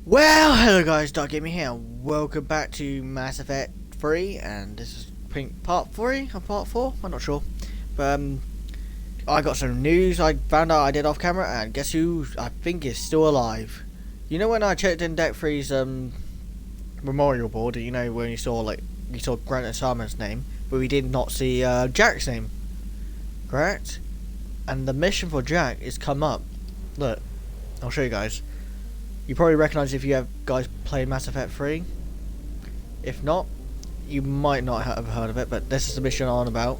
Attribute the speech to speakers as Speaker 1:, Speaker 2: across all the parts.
Speaker 1: Well, hello guys, Dark Gaming here. Welcome back to Mass Effect 3, and this is part 3 or part 4, I'm not sure. But I got some news I found out I did off camera, and guess who I think is still alive. You know when I checked in Deck 3's memorial board, you know when you saw Grant and Simon's name, but we did not see Jack's name, correct? And the mission for Jack is come up. Look, I'll show you guys. You probably recognise if you have guys played Mass Effect 3. If not, you might not have heard of it, but this is the mission on about.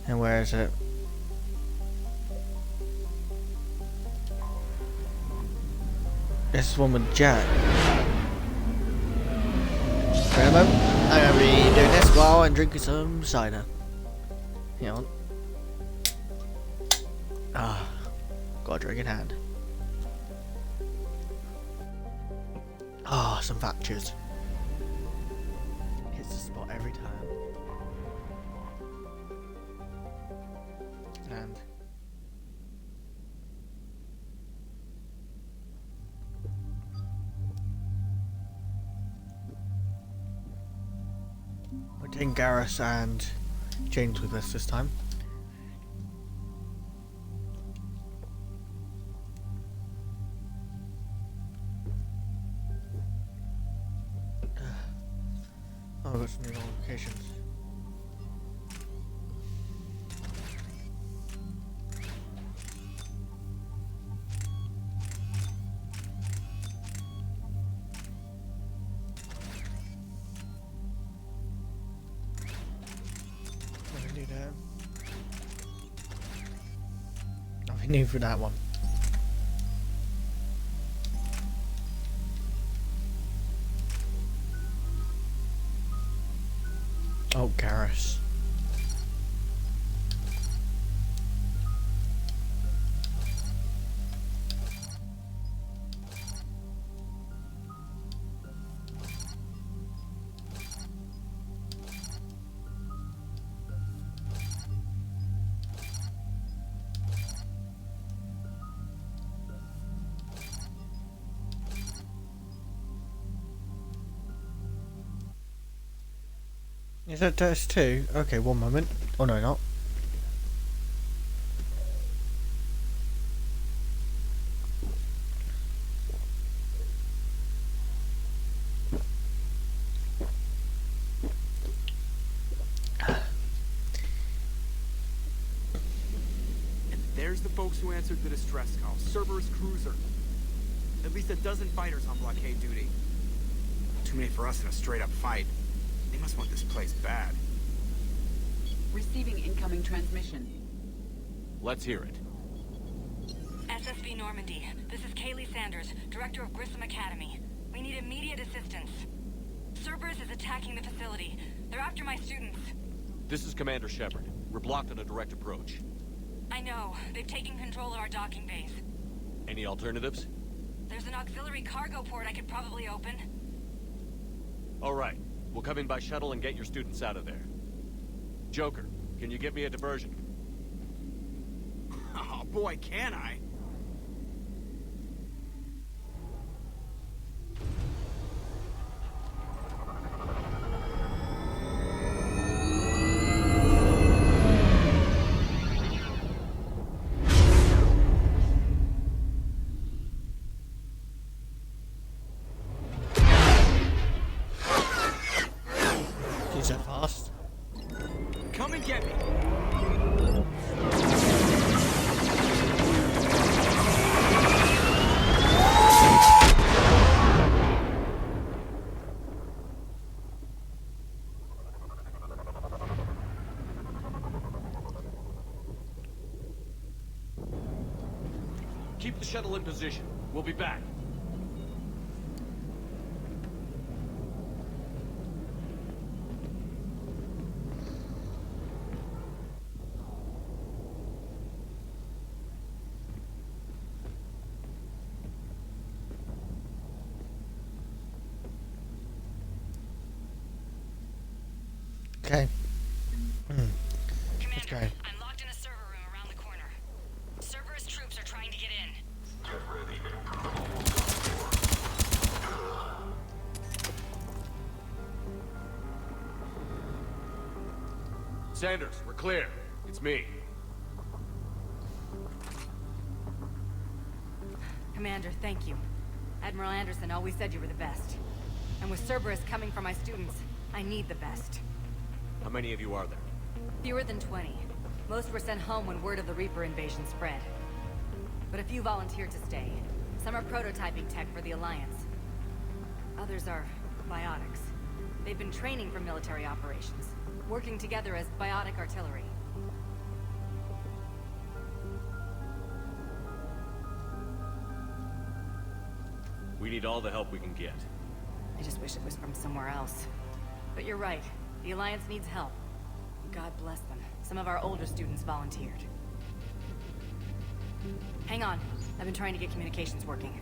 Speaker 1: And where is it? This is one with Jack. Wait a moment. I'm going to be doing this while I'm drinking some cider. Hang on. Got a drink in hand. Some factures. Hits the spot every time. And we're taking Garrus and James with us this time. Oh, I've got some new notifications. Nothing new there. Nothing new for that one. Oh, Garrus. Is that test 2? Okay, one moment. Oh no, not.
Speaker 2: And there's the folks who answered the distress call. Cerberus cruiser. At least a dozen fighters on blockade duty. Too many for us in a straight-up fight. They must want this place bad.
Speaker 3: Receiving incoming transmission.
Speaker 4: Let's hear it.
Speaker 5: SSB Normandy, this is Kaylee Sanders, Director of Grissom Academy. We need immediate assistance. Cerberus is attacking the facility. They're after my students.
Speaker 4: This is Commander Shepard. We're blocked on a direct approach.
Speaker 5: I know. They've taken control of our docking base.
Speaker 4: Any alternatives?
Speaker 5: There's an auxiliary cargo port I could probably open.
Speaker 4: All right. We'll come in by shuttle and get your students out of there. Joker, can you get me a diversion?
Speaker 2: Oh boy, can I?
Speaker 1: Is that fast?
Speaker 2: Come and get me.
Speaker 4: Keep the shuttle in position. We'll be back.
Speaker 1: Okay.
Speaker 5: Commander,
Speaker 1: Okay.
Speaker 5: I'm locked in a server room around the corner. Cerberus troops are trying to get in.
Speaker 4: Sanders, we're clear. It's me.
Speaker 5: Commander, thank you. Admiral Anderson always said you were the best. And with Cerberus coming for my students, I need the best.
Speaker 4: How many of you are there?
Speaker 5: Fewer than 20. Most were sent home when word of the Reaper invasion spread. But a few volunteered to stay. Some are prototyping tech for the Alliance. Others are biotics. They've been training for military operations, working together as biotic artillery.
Speaker 4: We need all the help we can get.
Speaker 5: I just wish it was from somewhere else. But you're right. The Alliance needs help. God bless them. Some of our older students volunteered. Hang on. I've been trying to get communications working.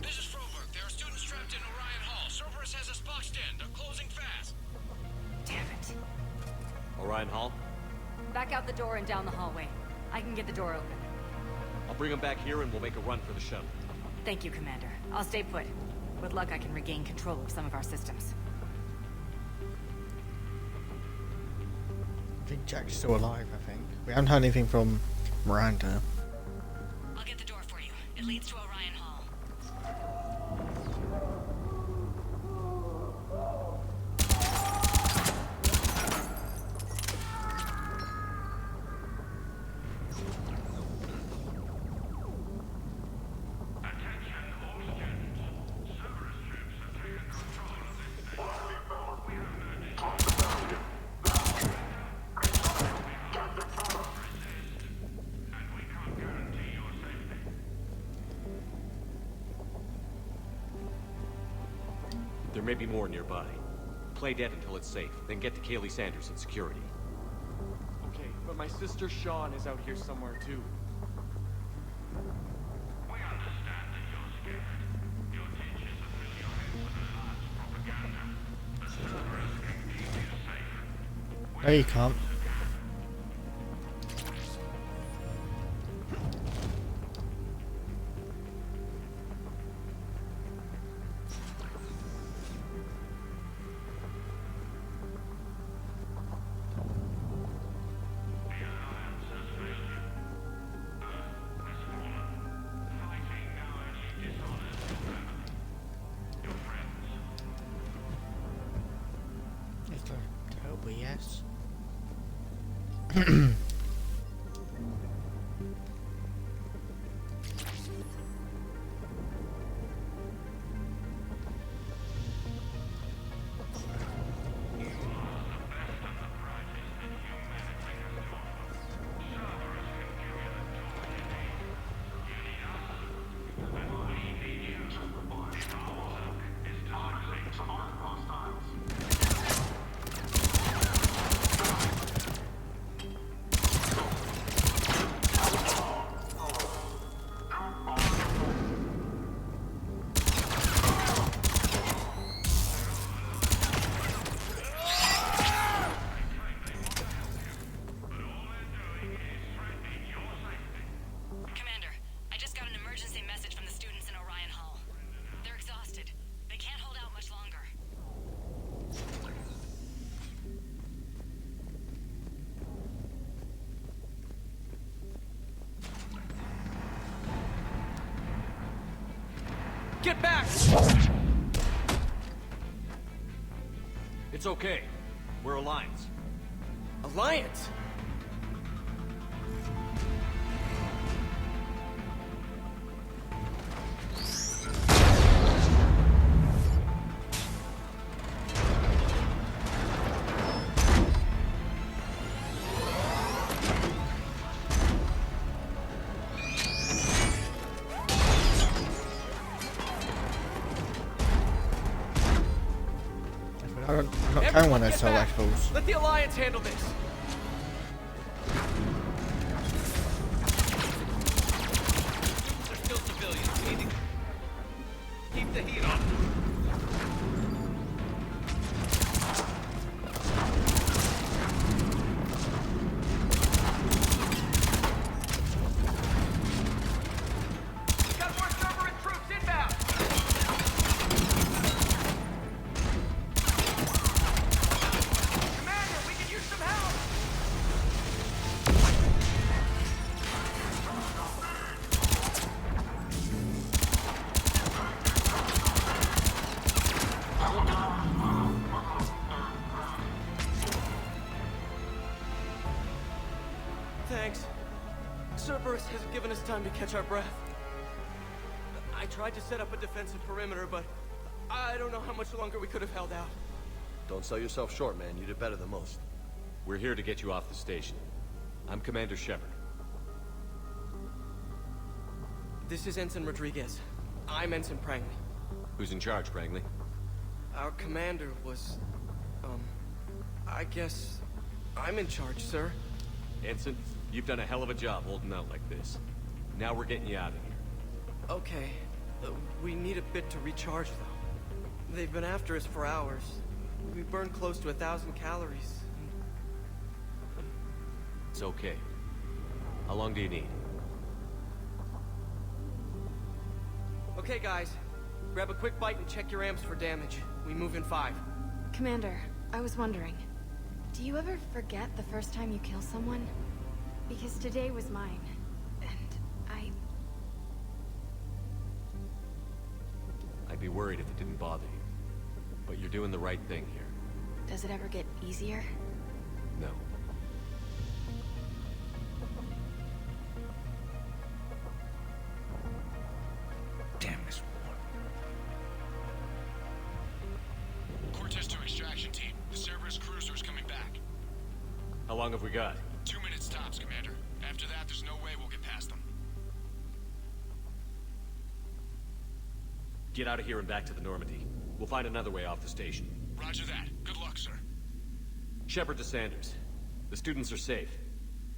Speaker 3: This is Froberg. There are students trapped in Orion Hall. Cerberus has us boxed in. They're closing fast.
Speaker 5: Damn it.
Speaker 4: Orion Hall?
Speaker 5: Back out the door and down the hallway. I can get the door open.
Speaker 4: I'll bring them back here and we'll make a run for the shuttle.
Speaker 5: Thank you, Commander. I'll stay put. With luck, I can regain control of some of our systems.
Speaker 1: I think Jack's still alive, I think. We haven't heard anything from Miranda.
Speaker 5: I'll get the door for you. It leads to Orion Hall.
Speaker 4: There may be more nearby. Play dead until it's safe, then get to Kaylee Sanders in security.
Speaker 6: Okay, but my sister Sean is out here somewhere too.
Speaker 3: We understand that you're scared. Your teachers are filling your head with the propaganda. The Cerberus can keep you safe.
Speaker 1: No, you can't. It's a terrible yes.
Speaker 5: Commander, I just got an emergency message from the students in Orion Hall. They're exhausted. They can't hold out much longer.
Speaker 6: Get back!
Speaker 4: It's okay. We're Alliance.
Speaker 6: Alliance?
Speaker 1: I'm not carrying one of those
Speaker 6: Get back!
Speaker 1: rifles.
Speaker 6: Let the Alliance handle this! They're still civilians. We need to keep the heat on. We got more Cerberus troops inbound! Commander, we can use some help!
Speaker 7: to catch our breath. I tried to set up a defensive perimeter, but I don't know how much longer we could have held out.
Speaker 8: Don't sell yourself short, man. You did better than most.
Speaker 4: We're here to get you off the station. I'm Commander Shepard.
Speaker 7: This is Ensign Rodriguez. I'm Ensign Prangley.
Speaker 4: Who's in charge, Prangley?
Speaker 7: Our commander was... I guess... I'm in charge, sir.
Speaker 4: Ensign, you've done a hell of a job holding out like this. Now we're getting you out of here.
Speaker 7: Okay. We need a bit to recharge, though. They've been after us for hours. We burned close to 1,000 calories.
Speaker 4: It's okay. How long do you need?
Speaker 7: Okay, guys. Grab a quick bite and check your amps for damage. We move in 5.
Speaker 9: Commander, I was wondering, do you ever forget the first time you kill someone? Because today was mine, and
Speaker 4: I'd be worried if it didn't bother you. But you're doing the right thing here.
Speaker 9: does it ever get easier?
Speaker 4: No.
Speaker 2: Damn this war.
Speaker 3: Cortez to extraction team. The Cerberus cruiser's coming back.
Speaker 4: How long have we got?
Speaker 3: 2 minutes tops, Commander. After that, there's no way we'll get past them.
Speaker 4: Get out of here and back to the Normandy. We'll find another way off the station.
Speaker 3: Roger that. Good luck, sir.
Speaker 4: Shepard to Sanders. The students are safe,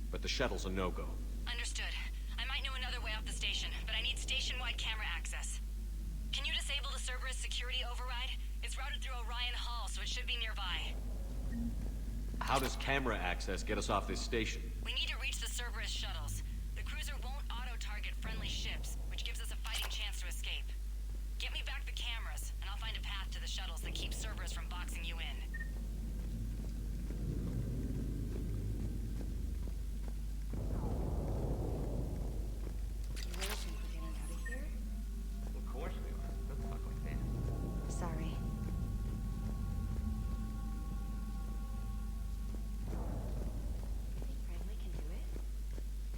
Speaker 4: but the shuttle's a no-go.
Speaker 5: Understood. I might know another way off the station, but I need station-wide camera access. Can you disable the Cerberus security override? It's routed through Orion Hall, so it should be nearby.
Speaker 4: How does camera access get us off this station?
Speaker 5: We need to reach the Cerberus shuttles. The cruiser won't auto-target friendly ships, which gives us a fighting chance to escape. Get me back the cameras, and I'll find a path to the shuttles that keeps Cerberus from boxing you in.
Speaker 6: Of course we are. Don't talk like that.
Speaker 9: Sorry. You think Prangley can do it?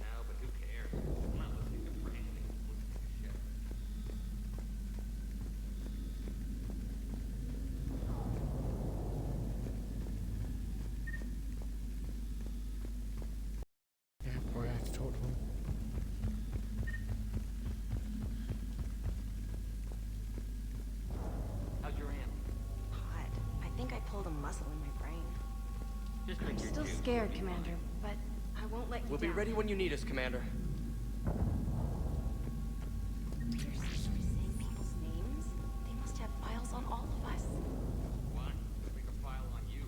Speaker 6: No, but who cares? I'm not listening to Prangley. I'm listening to Shepard.
Speaker 1: Yeah, probably have to talk to him.
Speaker 6: How's your amp?
Speaker 9: Hot. I think I pulled a muscle in my brain.
Speaker 6: Just
Speaker 9: I'm
Speaker 6: make your
Speaker 9: still
Speaker 6: juice.
Speaker 9: scared, Commander, but I won't let you
Speaker 7: We'll be
Speaker 9: down.
Speaker 7: ready when you need us, Commander.
Speaker 9: You're seriously saying people's names? They must have files on all of us.
Speaker 6: One, make a file on you.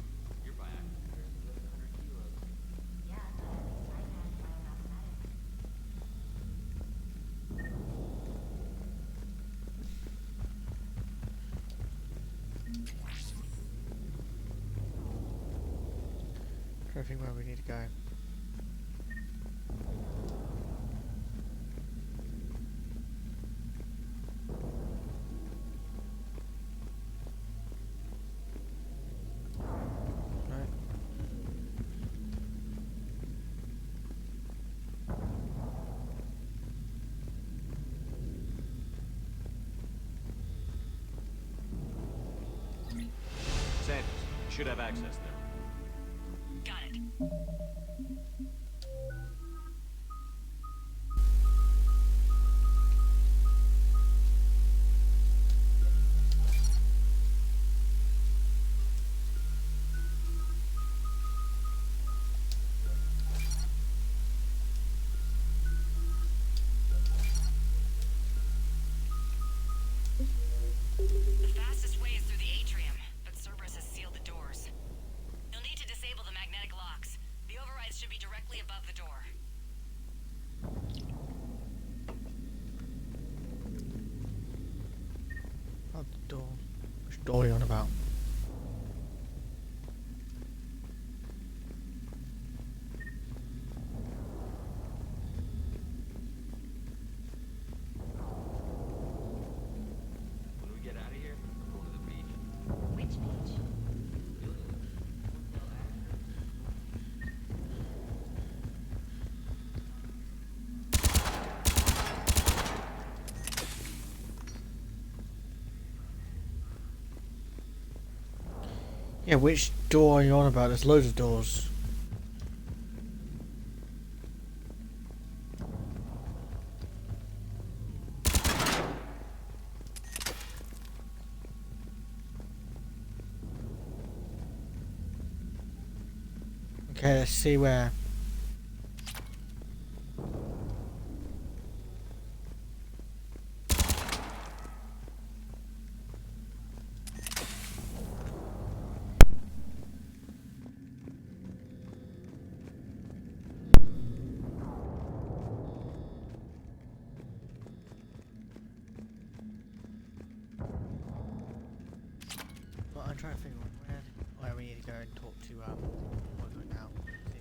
Speaker 6: You're back. There's 1,100 kilos.
Speaker 9: Yeah, but at least I had biomathematics.
Speaker 1: Trying to think where we need to go. No.
Speaker 4: Sanders, you should have access now.
Speaker 5: Got it. The fastest way is through the atrium, but Cerberus has sealed the doors. You'll need to disable the magnetic locks. The overrides should be directly above the door.
Speaker 1: Out the door. Which door are you on about?
Speaker 6: When we get out of here, we're going to the beach.
Speaker 9: Which beach?
Speaker 1: Yeah, which door are you on about? There's loads of doors. Okay, let's see where. Well, I'm trying to figure out where we need to go and talk to Woodward now. See.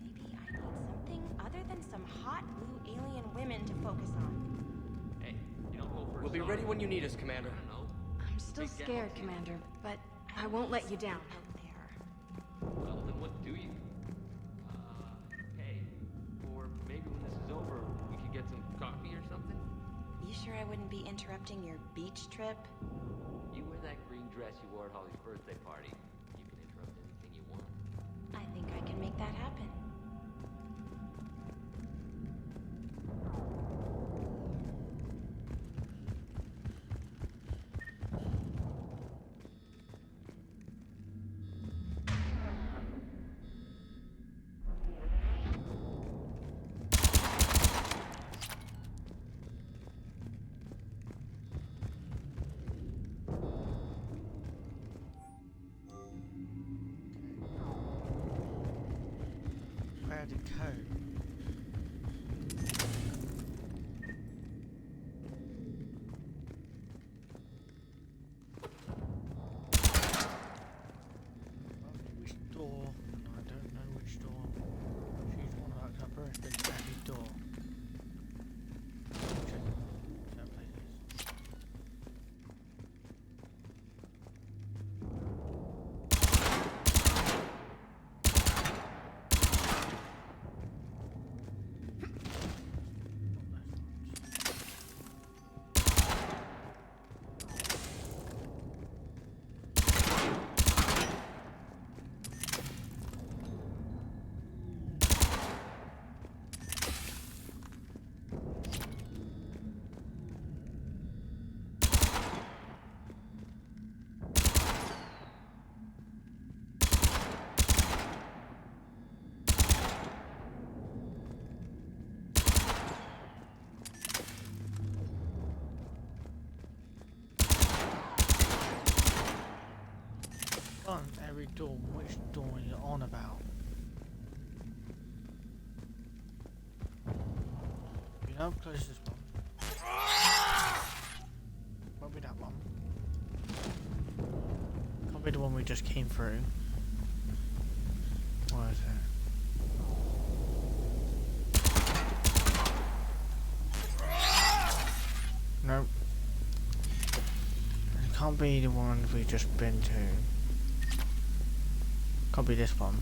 Speaker 10: Maybe I need something other than some hot blue alien women to focus on.
Speaker 6: Hey, you don't go first.
Speaker 7: We'll be ready when you need us, Commander.
Speaker 6: I don't know.
Speaker 9: I'm still scared, Commander, but I won't let you down.
Speaker 10: Out there.
Speaker 6: Well, then what do you? Hey, or maybe when this is over, we could get some coffee or something?
Speaker 10: You sure I wouldn't be interrupting your beach trip?
Speaker 6: You wear that green dress you wore at Holly's birthday party. You can interrupt anything you want.
Speaker 10: I think I can make that happen.
Speaker 1: Where to go? Which door? No, I don't know which door. Choose one of that cover and then every door. Check that places. On every door, which door are you on about? You know, closest one. Won't be that one. Can't be the one we just came through. What is it? Nope. It can't be the one we've just been to. Can't be this one.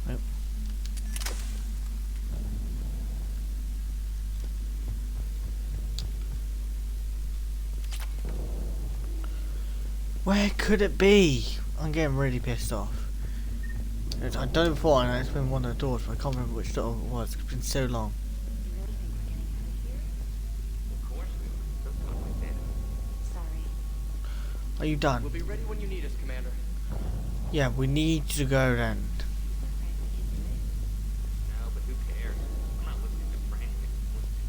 Speaker 1: Nope. Where could it be? I'm getting really pissed off. I've done it before and it's been one of the doors, but I can't remember which door it was. It's been so long.
Speaker 6: Of course we are. Don't talk like that.
Speaker 10: Sorry.
Speaker 1: Are you done?
Speaker 7: We'll be ready when you need us, Commander.
Speaker 1: Yeah, we need to go then.
Speaker 6: No, but who cares? I'm not listening to Frank. I'm listening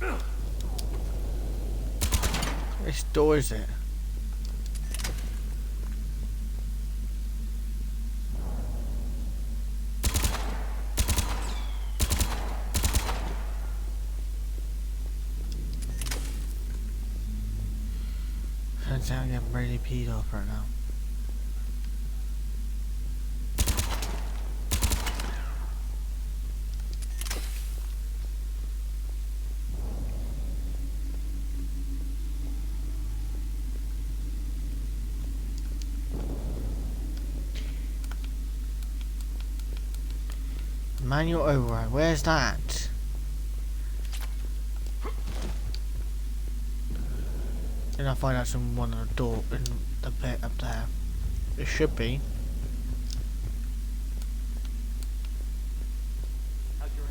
Speaker 6: to Shepard.
Speaker 1: Which door is it? Turns out I'm getting really peed off right now. Manual override. Where's that? Then I'll find out some one on the door in the bit up there. It should be.
Speaker 7: How's your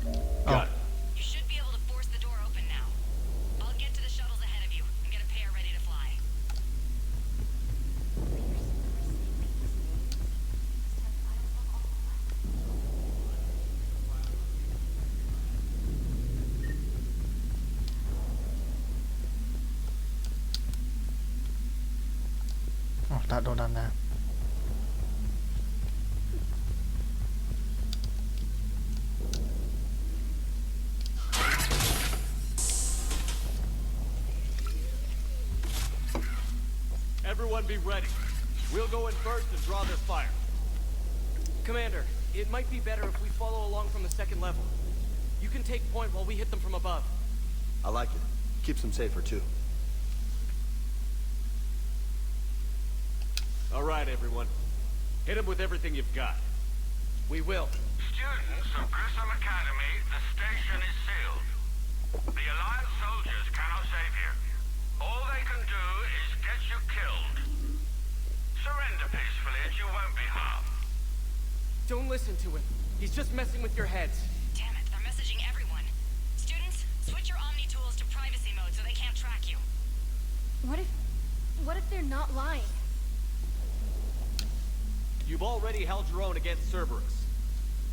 Speaker 7: hand?
Speaker 4: Got it.
Speaker 5: You should be able to force the door open now. I'll get to the shuttles ahead of you and get a pair ready to fly.
Speaker 1: Oh, that door down there.
Speaker 4: Everyone be ready. We'll go in first and draw their fire.
Speaker 7: Commander, it might be better if we follow along from the second level. You can take point while we hit them from above.
Speaker 8: I like it. Keeps them safer, too.
Speaker 4: All right, everyone. Hit them with everything you've got.
Speaker 7: We will.
Speaker 3: Students of Grissom Academy, the station is sealed. The Alliance soldiers cannot save you. All they can do is get you killed. Surrender peacefully and you won't be harmed.
Speaker 7: Don't listen to him. He's just messing with your heads.
Speaker 5: Damn it, they're messaging everyone. Students, switch your Omni tools to privacy mode so they can't track you.
Speaker 9: What if they're not lying?
Speaker 4: You've already held your own against Cerberus.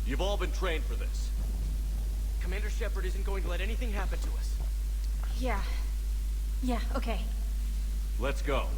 Speaker 4: You've all been trained for this.
Speaker 7: Commander Shepard isn't going to let anything happen to us.
Speaker 9: Yeah. Yeah, okay.
Speaker 4: Let's go.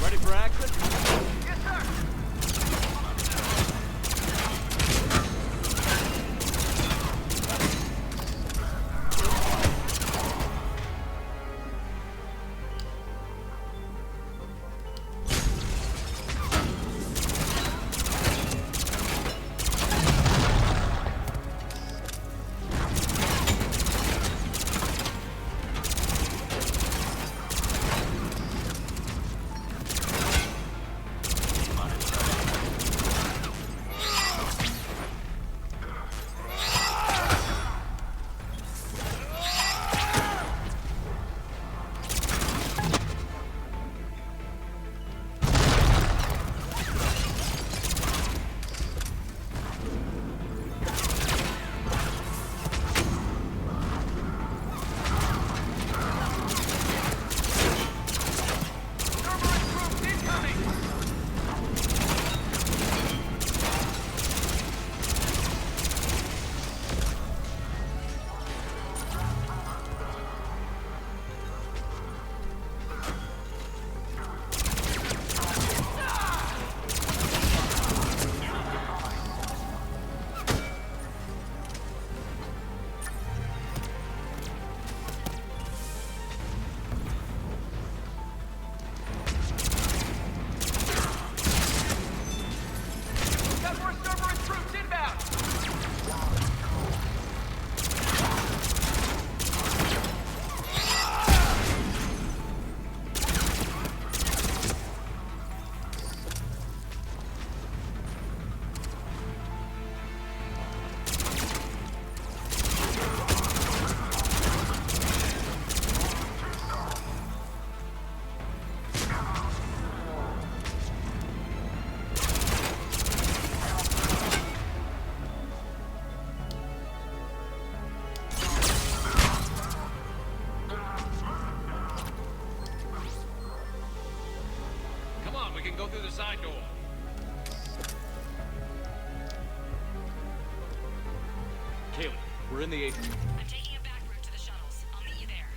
Speaker 4: Ready for action?
Speaker 6: Go through the side door.
Speaker 4: Kaylee, we're in the atrium.
Speaker 5: I'm taking a back route to the shuttles. I'll meet you there.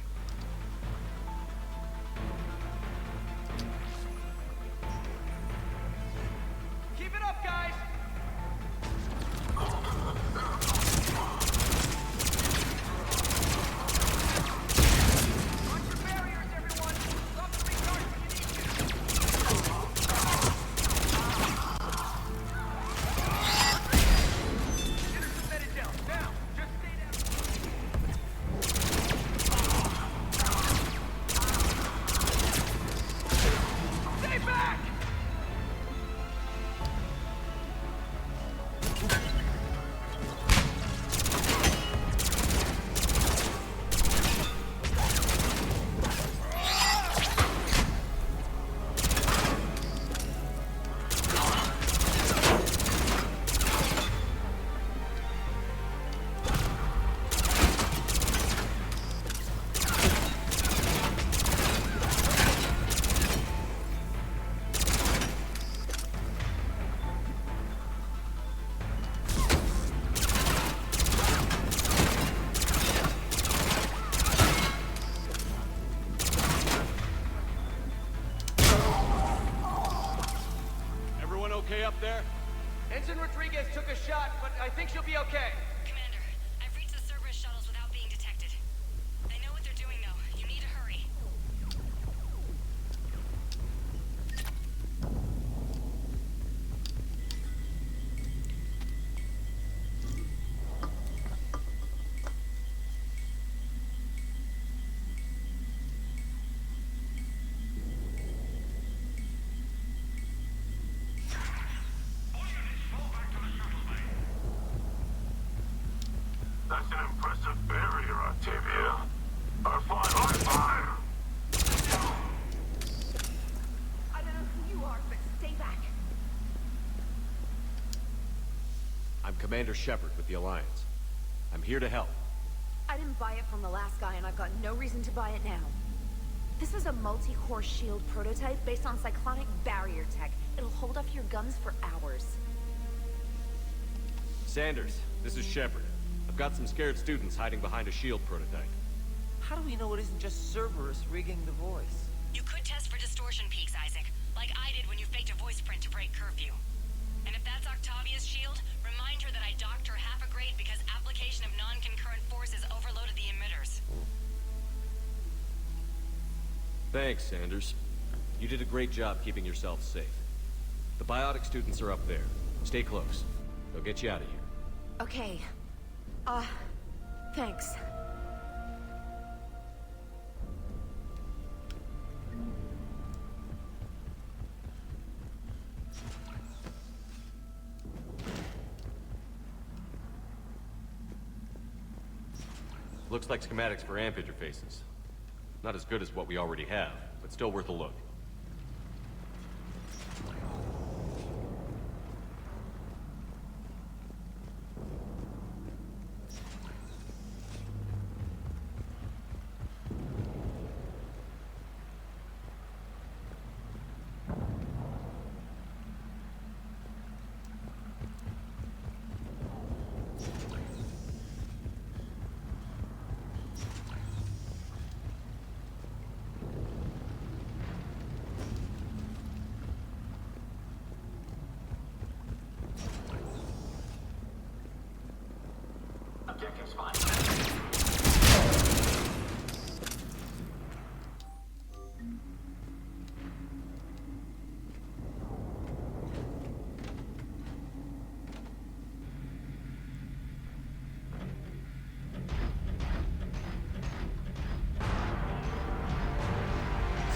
Speaker 7: you'll be okay.
Speaker 5: Commander, I've reached the Cerberus shuttles without being detected. They know what they're doing, though. You need to hurry.
Speaker 3: That's an impressive barrier, Octavia. Our fire!
Speaker 10: I don't know who you are, but stay back.
Speaker 4: I'm Commander Shepard with the Alliance. I'm here to help.
Speaker 10: I didn't buy it from the last guy, and I've got no reason to buy it now. This is a multi-core shield prototype based on cyclonic barrier tech. It'll hold off your guns for hours.
Speaker 4: Sanders, this is Shepard. I've got some scared students hiding behind a shield prototype.
Speaker 7: How do we know it isn't just Cerberus rigging the voice?
Speaker 5: You could test for distortion peaks, Isaac, like I did when you faked a voice print to break curfew. And if that's Octavia's shield, remind her that I docked her half a grade because application of non-concurrent forces overloaded the emitters.
Speaker 4: Thanks, Sanders. You did a great job keeping yourself safe. The biotic students are up there. Stay close. They'll get you out of here.
Speaker 10: Okay. Thanks.
Speaker 4: Looks like schematics for AMP interfaces. Not as good as what we already have, but still worth a look.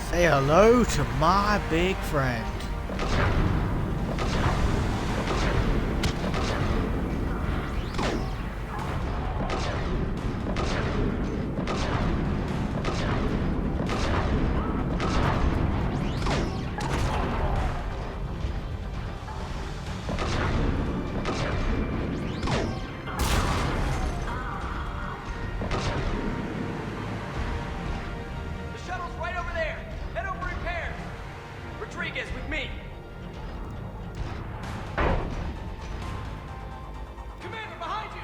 Speaker 1: Say hello to my big friend.
Speaker 7: The shuttle's right over there. Head over repairs. Rodriguez with me. Commander, behind you.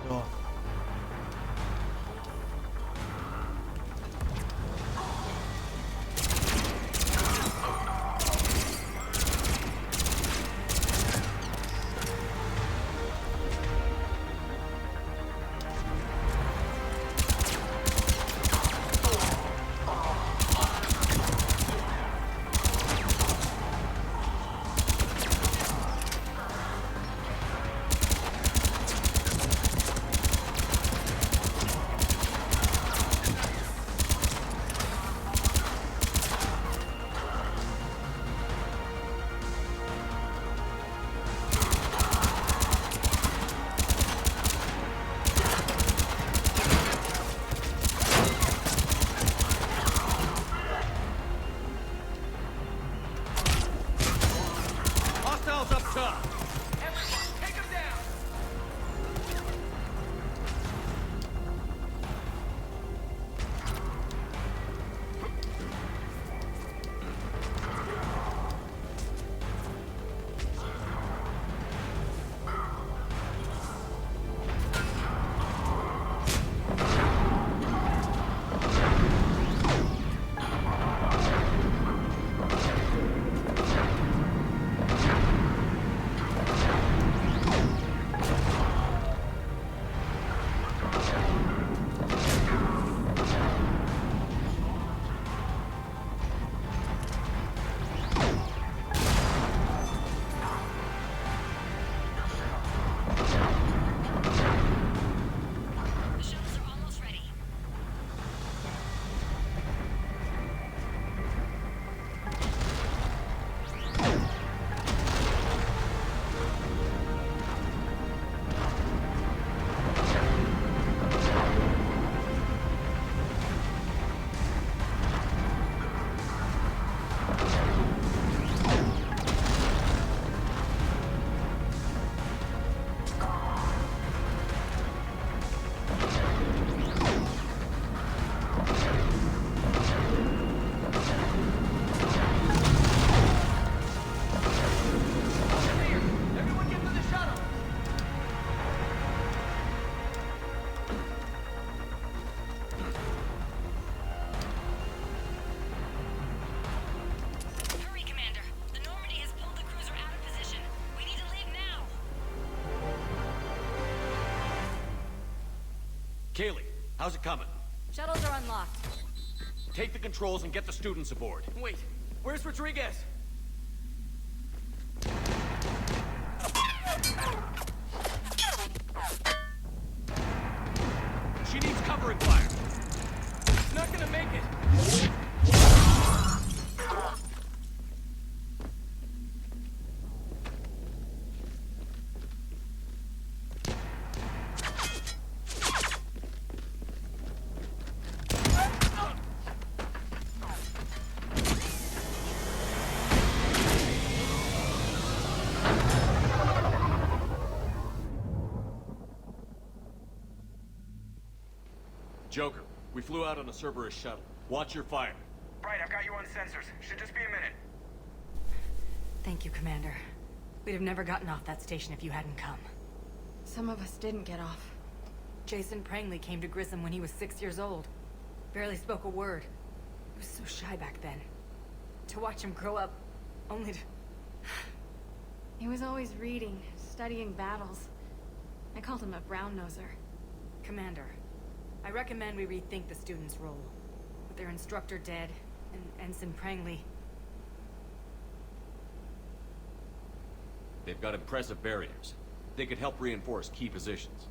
Speaker 1: Oh.
Speaker 7: Hostiles up top. Everyone, take them down.
Speaker 4: Kaylee, how's it coming?
Speaker 5: Shuttles are unlocked.
Speaker 4: Take the controls and get the students aboard.
Speaker 7: Wait, where's Rodriguez?
Speaker 4: She needs covering fire.
Speaker 7: He's not gonna make it.
Speaker 4: Joker, we flew out on a Cerberus shuttle. Watch your fire.
Speaker 2: Right, I've got you on sensors. Should just be a minute.
Speaker 5: Thank you, Commander. We'd have never gotten off that station if you hadn't come.
Speaker 9: Some of us didn't get off.
Speaker 5: Jason Prangley came to Grissom when he was 6 years old. Barely spoke a word. He was so shy back then. To watch him grow up, only to...
Speaker 9: He was always reading, studying battles. I called him a brown-noser.
Speaker 5: Commander, I recommend we rethink the students' role. With their instructor dead, and Ensign Prangley...
Speaker 4: They've got impressive barriers. They could help reinforce key positions.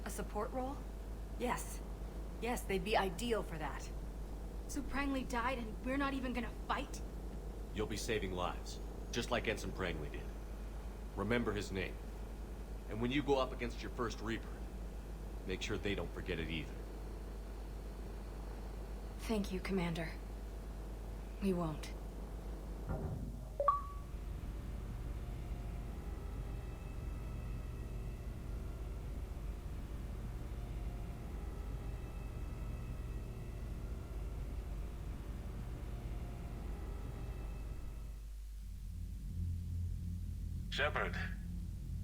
Speaker 5: A support role? Yes. Yes, they'd be ideal for that.
Speaker 9: So Prangley died and we're not even gonna fight?
Speaker 4: You'll be saving lives, just like Ensign Prangley did. Remember his name. And when you go up against your first Reaper, make sure they don't forget it either.
Speaker 9: Thank you, Commander. We won't.
Speaker 3: Shepard,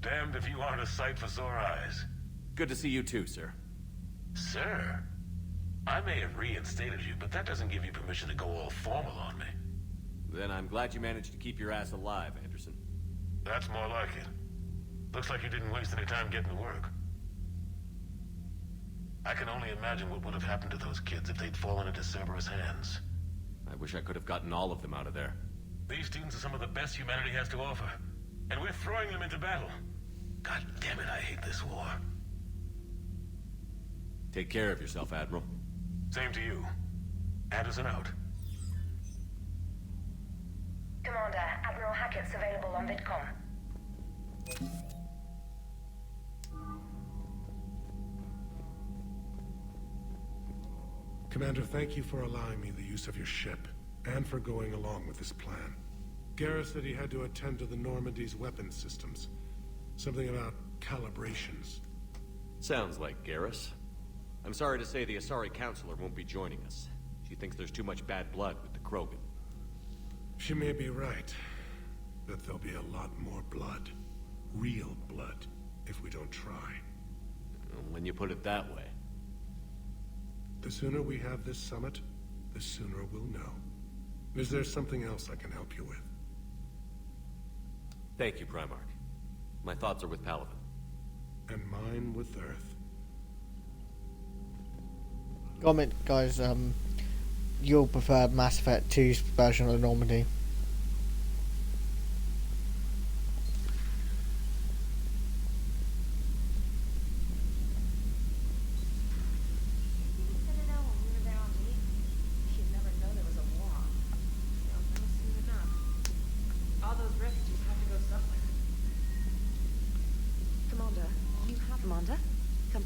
Speaker 3: damned if you aren't a sight for sore eyes.
Speaker 4: Good to see you too, sir.
Speaker 3: Sir? I may have reinstated you, but that doesn't give you permission to go all formal on me.
Speaker 4: Then I'm glad you managed to keep your ass alive, Anderson.
Speaker 3: That's more like it. Looks like you didn't waste any time getting to work. I can only imagine what would have happened to those kids if they'd fallen into Cerberus' hands.
Speaker 4: I wish I could have gotten all of them out of there.
Speaker 3: These students are some of the best humanity has to offer. And we're throwing them into battle. God damn it, I hate this war.
Speaker 4: Take care of yourself, Admiral.
Speaker 3: Same to you. Anderson out.
Speaker 11: Commander, Admiral Hackett's available on VidCom.
Speaker 12: Commander, thank you for allowing me the use of your ship, and for going along with this plan. Garrus said he had to attend to the Normandy's weapons systems. Something about calibrations.
Speaker 4: Sounds like Garrus. I'm sorry to say the Asari Counselor won't be joining us. She thinks there's too much bad blood with the Krogan.
Speaker 12: She may be right, but there'll be a lot more blood. Real blood, if we don't try.
Speaker 4: When you put it that way.
Speaker 12: The sooner we have this summit, the sooner we'll know. Is there something else I can help you with?
Speaker 4: Thank you, Primarch. My thoughts are with Palaven.
Speaker 12: And mine with Earth.
Speaker 1: Comment, guys, you'll prefer Mass Effect 2's version of Normandy.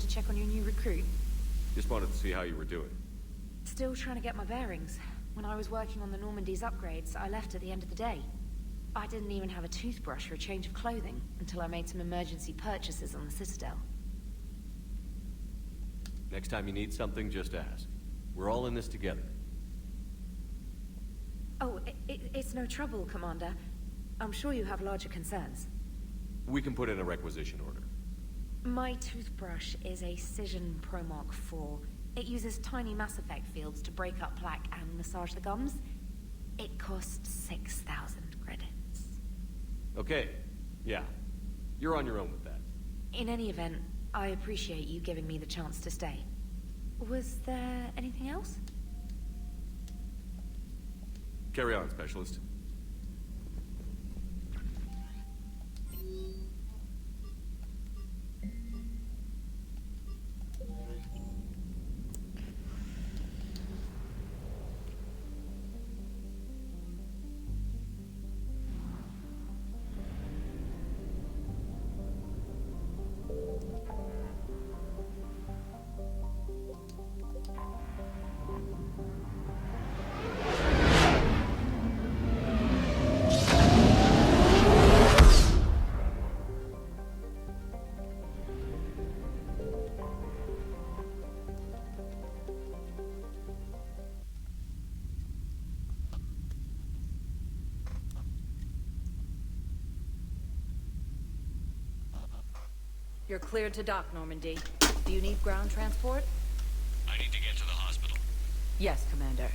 Speaker 10: Check on your new recruit.
Speaker 4: Just wanted to see how you were doing.
Speaker 10: Still trying to get my bearings. When I was working on the Normandy's upgrades, I left at the end of the day. I didn't even have a toothbrush or a change of clothing until I made some emergency purchases on the Citadel.
Speaker 4: Next time you need something, just ask. We're all in this together.
Speaker 10: Oh, it's no trouble, Commander. I'm sure you have larger concerns.
Speaker 4: We can put in a requisition order.
Speaker 10: My toothbrush is a Cision ProMark 4. It uses tiny Mass Effect fields to break up plaque and massage the gums. It costs 6,000 credits.
Speaker 4: Okay. Yeah. You're on your own with that.
Speaker 10: In any event, I appreciate you giving me the chance to stay. Was there anything else?
Speaker 4: Carry on, Specialist.
Speaker 5: You're cleared to dock, Normandy. Do you need ground transport?
Speaker 3: I need to get to the hospital.
Speaker 5: Yes, Commander.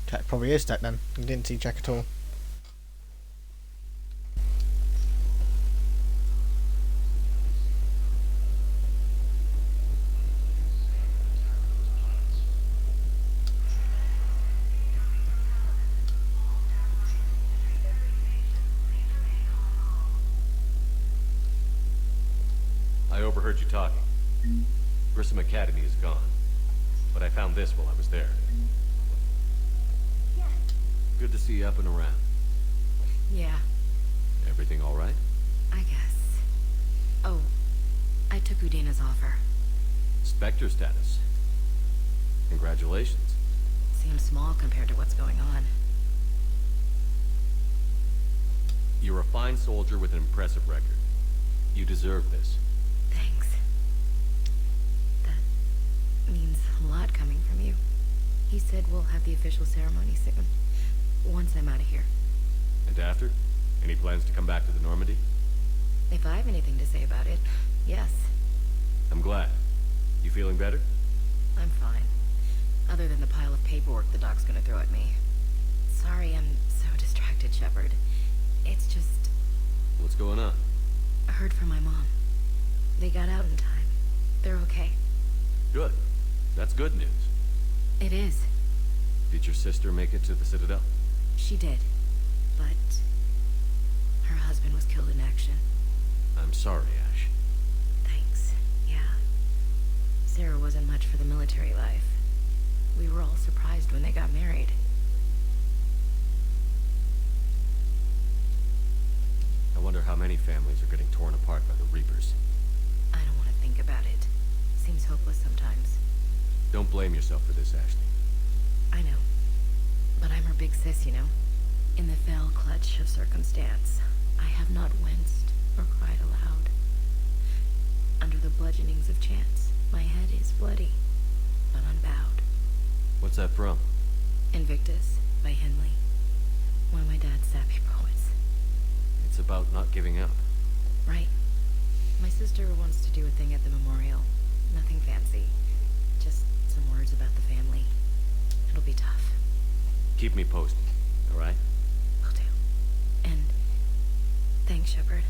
Speaker 1: Jack probably is Jack then. I didn't see Jack at all.
Speaker 4: I overheard you talking. Grissom Academy is gone. But I found this while I was there. Good to see you up and around.
Speaker 5: Yeah,
Speaker 4: Everything all right?
Speaker 5: I guess. Oh, I took Udina's offer.
Speaker 4: Spectre status. Congratulations.
Speaker 5: Seems small compared to what's going on.
Speaker 4: You're a fine soldier with an impressive record. You deserve this.
Speaker 5: Thanks. That means a lot coming from you. He said we'll have the official ceremony soon. Once I'm out of here.
Speaker 4: And after? Any plans to come back to the Normandy?
Speaker 5: If I have anything to say about it, yes.
Speaker 4: I'm glad. You feeling better?
Speaker 5: I'm fine. Other than the pile of paperwork the doc's gonna throw at me. Sorry I'm so distracted, Shepard. It's just...
Speaker 4: What's going on?
Speaker 5: I heard from my mom. They got out in time. They're okay.
Speaker 4: Good. That's good news.
Speaker 5: It is.
Speaker 4: Did your sister make it to the Citadel?
Speaker 5: She did. But... her husband was killed in action.
Speaker 4: I'm sorry, Ash.
Speaker 5: Thanks. Yeah. Sarah wasn't much for the military life. We were all surprised when they got married.
Speaker 4: I wonder how many families are getting torn apart by the Reapers.
Speaker 5: I don't want to think about it. Seems hopeless sometimes.
Speaker 4: Don't blame yourself for this, Ashley.
Speaker 5: I know. But I'm her big sis, you know? In the fell clutch of circumstance, I have not winced or cried aloud. Under the bludgeonings of chance, my head is bloody, but unbowed.
Speaker 4: What's that from?
Speaker 5: Invictus by Henley. One of my dad's sappy poets.
Speaker 4: It's about not giving up.
Speaker 5: Right. My sister wants to do a thing at the memorial. Nothing fancy. Just some words about the family. It'll be tough.
Speaker 4: Keep me posted, all right?
Speaker 5: Will do. And thanks, Shepard.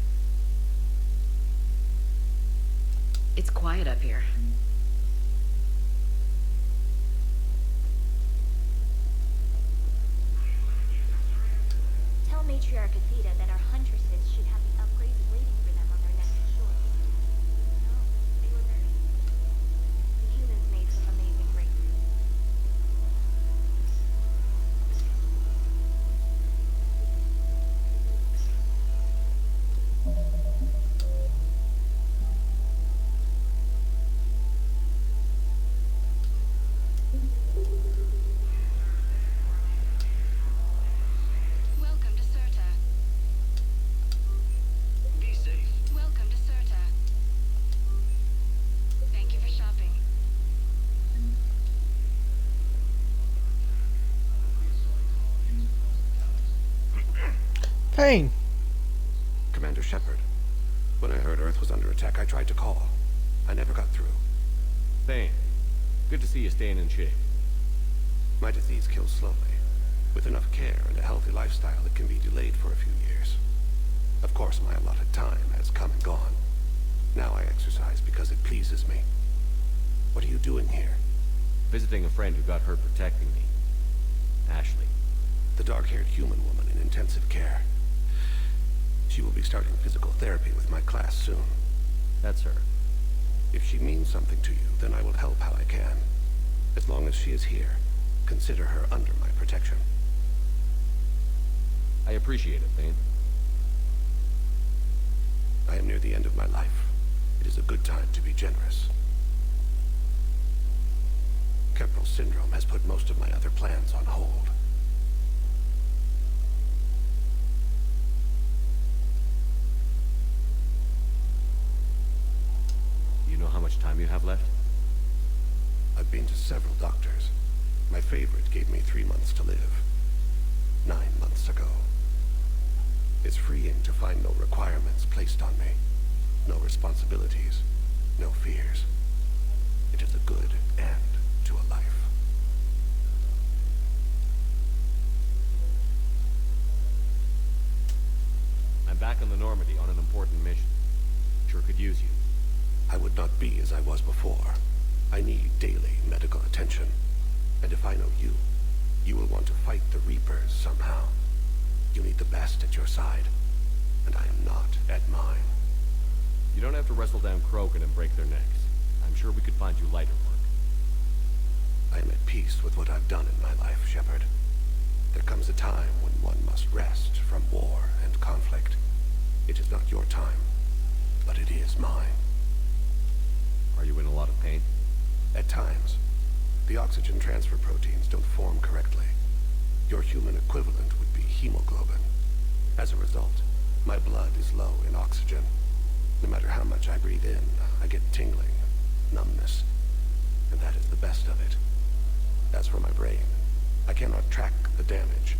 Speaker 5: It's quiet up here.
Speaker 13: Tell Matriarch Athena that our huntresses should have the upgrades waiting for them on their next shores. No, they were very... The humans made some amazing breakthroughs.
Speaker 14: Welcome to Serta.
Speaker 3: Be safe.
Speaker 14: Welcome to Serta. Thank you for shopping.
Speaker 1: Pain.
Speaker 15: Commander Shepard. When I heard Earth was under attack, I tried to call. I never got through.
Speaker 4: Thane, good to see you staying in shape.
Speaker 15: My disease kills slowly. With enough care and a healthy lifestyle, it can be delayed for a few years. Of course, my allotted time has come and gone. Now I exercise because it pleases me. What are you doing here?
Speaker 4: Visiting a friend who got hurt protecting me. Ashley.
Speaker 15: The dark-haired human woman in intensive care. She will be starting physical therapy with my class soon.
Speaker 4: That's her.
Speaker 15: If she means something to you, then I will help how I can. As long as she is here, consider her under my protection.
Speaker 4: I appreciate it, Thane.
Speaker 15: I am near the end of my life. It is a good time to be generous. Kepral syndrome has put most of my other plans on hold.
Speaker 4: You know how much time you have left?
Speaker 15: I've been to several doctors. My favorite gave me 3 months to live. 9 months ago. It's freeing to find no requirements placed on me. No responsibilities. No fears. It is a good end to a life.
Speaker 4: I'm back on the Normandy on an important mission. Sure could use you.
Speaker 15: I would not be as I was before. I need daily medical attention. And if I know you, you will want to fight the Reapers somehow. You need the best at your side, and I am not at mine.
Speaker 4: You don't have to wrestle down Krogan and break their necks. I'm sure we could find you lighter work.
Speaker 15: I am at peace with what I've done in my life, Shepard. There comes a time when one must rest from war and conflict. It is not your time, but it is mine.
Speaker 4: Are you in a lot of pain?
Speaker 15: At times. The oxygen transfer proteins don't form correctly. Your human equivalent would be hemoglobin. As a result, my blood is low in oxygen. No matter how much I breathe in, I get tingling, numbness, and that is the best of it. As for my brain, I cannot track the damage.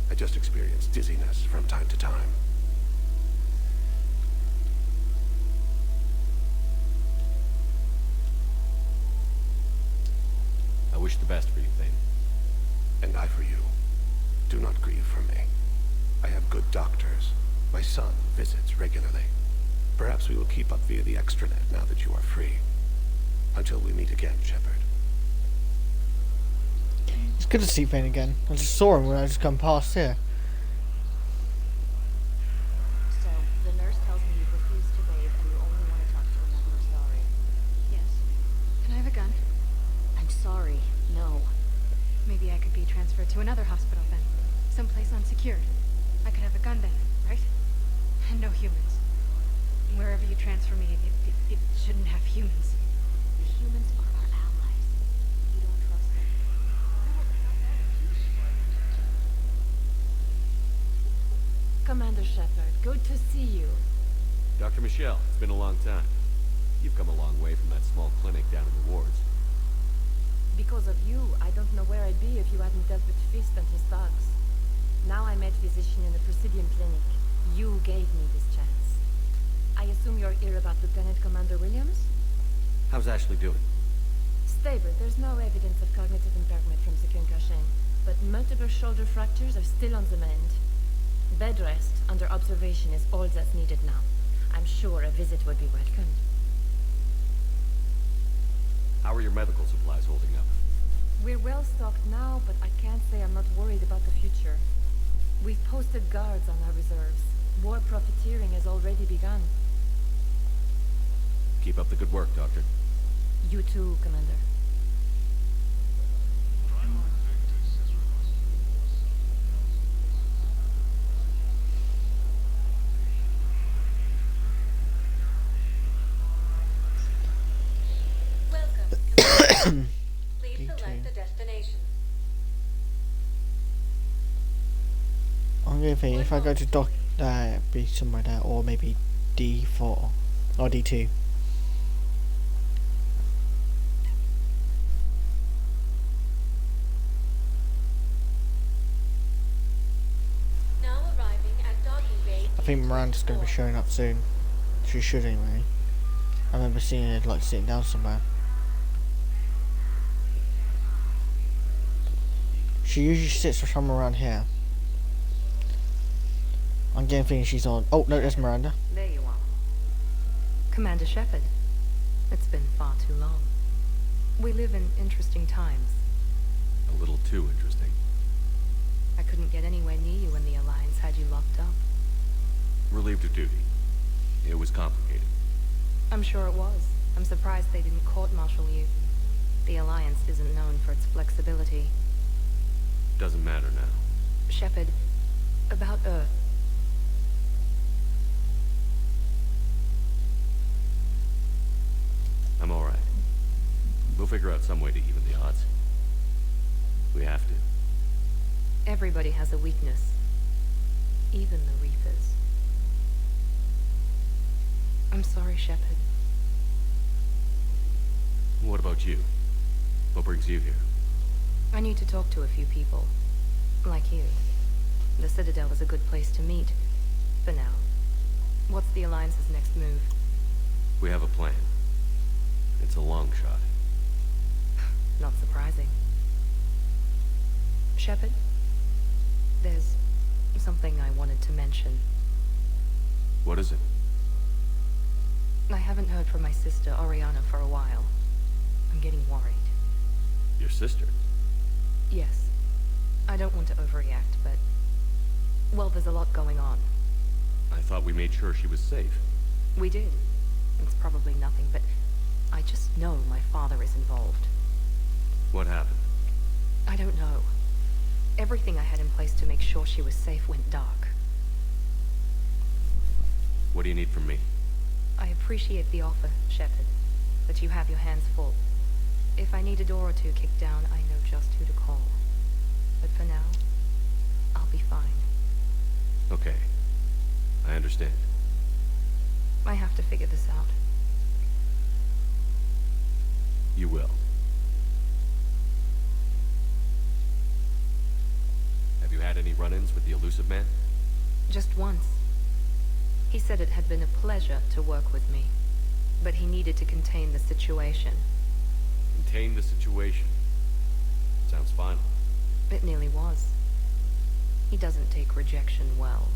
Speaker 15: I just experience dizziness from time to time.
Speaker 4: I wish the best for you, Thane.
Speaker 15: And I for you. Do not grieve for me. I have good doctors. My son visits regularly. Perhaps we will keep up via the extranet now that you are free. Until we meet again, Shepard.
Speaker 1: It's good to see Thane again. I just saw him when I just come past here.
Speaker 16: So, the nurse tells me you've refused to bathe and you only want to talk to another Astari.
Speaker 9: Yes. Can I have a gun?
Speaker 16: I'm sorry, no.
Speaker 9: Maybe I could be transferred to another hospital then. Someplace unsecured. I could have a gun then, right? And no humans. Wherever you transfer me, it shouldn't have humans.
Speaker 16: The humans are our allies. You don't trust them.
Speaker 10: Commander Shepard, good to see you.
Speaker 4: Dr. Michelle, it's been a long time. You've come a long way from that small clinic down in the wards.
Speaker 10: Because of you, I don't know where I'd be if you hadn't dealt with Fist and his thugs. Now I'm head physician in the Presidium Clinic. You gave me this chance. I assume you're here about Lieutenant Commander Williams?
Speaker 4: How's Ashley doing?
Speaker 10: Stable. There's no evidence of cognitive impairment from the concussion, but multiple shoulder fractures are still on the mend. Bed rest under observation is all that's needed now. I'm sure a visit would be welcome.
Speaker 4: How are your medical supplies holding up?
Speaker 10: We're well stocked now, but I can't say I'm not worried about the future. We've posted guards on our reserves. War profiteering has already begun.
Speaker 4: Keep up the good work, Doctor.
Speaker 10: You too, Commander.
Speaker 14: Welcome. Please select the destination.
Speaker 1: I'm going to think if I go to dock, be somewhere there, or maybe D4 or D2.
Speaker 14: Now arriving at docking bay.
Speaker 1: I think Miranda's going to be showing up soon. She should anyway. I remember seeing her like sitting down somewhere. She usually sits somewhere around here. I'm getting thinking she's on. Oh no, there's Miranda.
Speaker 17: There you are. Commander Shepard. It's been far too long. We live in interesting times.
Speaker 4: A little too interesting.
Speaker 17: I couldn't get anywhere near you when the Alliance had you locked up.
Speaker 4: Relieved of duty. It was complicated.
Speaker 17: I'm sure it was. I'm surprised they didn't court-martial you. The Alliance isn't known for its flexibility.
Speaker 4: Doesn't matter now.
Speaker 17: Shepard, about Earth.
Speaker 4: I'm alright. We'll figure out some way to even the odds. We have to.
Speaker 17: Everybody has a weakness. Even the Reapers. I'm sorry, Shepard.
Speaker 4: What about you? What brings you here?
Speaker 17: I need to talk to a few people. Like you. The Citadel is a good place to meet. For now. What's the Alliance's next move?
Speaker 4: We have a plan. It's a long shot.
Speaker 17: Not surprising. Shepard? There's something I wanted to mention.
Speaker 4: What is it?
Speaker 17: I haven't heard from my sister, Oriana, for a while. I'm getting worried.
Speaker 4: Your sister?
Speaker 17: Yes. I don't want to overreact, but... well, there's a lot going on.
Speaker 4: I thought we made sure she was safe.
Speaker 17: We did. It's probably nothing, but... I just know my father is involved.
Speaker 4: What happened?
Speaker 17: I don't know. Everything I had in place to make sure she was safe went dark.
Speaker 4: What do you need from me?
Speaker 17: I appreciate the offer, Shepard, but you have your hands full. If I need a door or two kicked down, I know just who to call. But for now, I'll be fine.
Speaker 4: Okay. I understand.
Speaker 17: I have to figure this out.
Speaker 4: You will. Have you had any run-ins with the Illusive Man?
Speaker 17: Just once. He said it had been a pleasure to work with me, but he needed to contain the situation.
Speaker 4: Contain the situation. Sounds final.
Speaker 17: It nearly was. He doesn't take rejection well.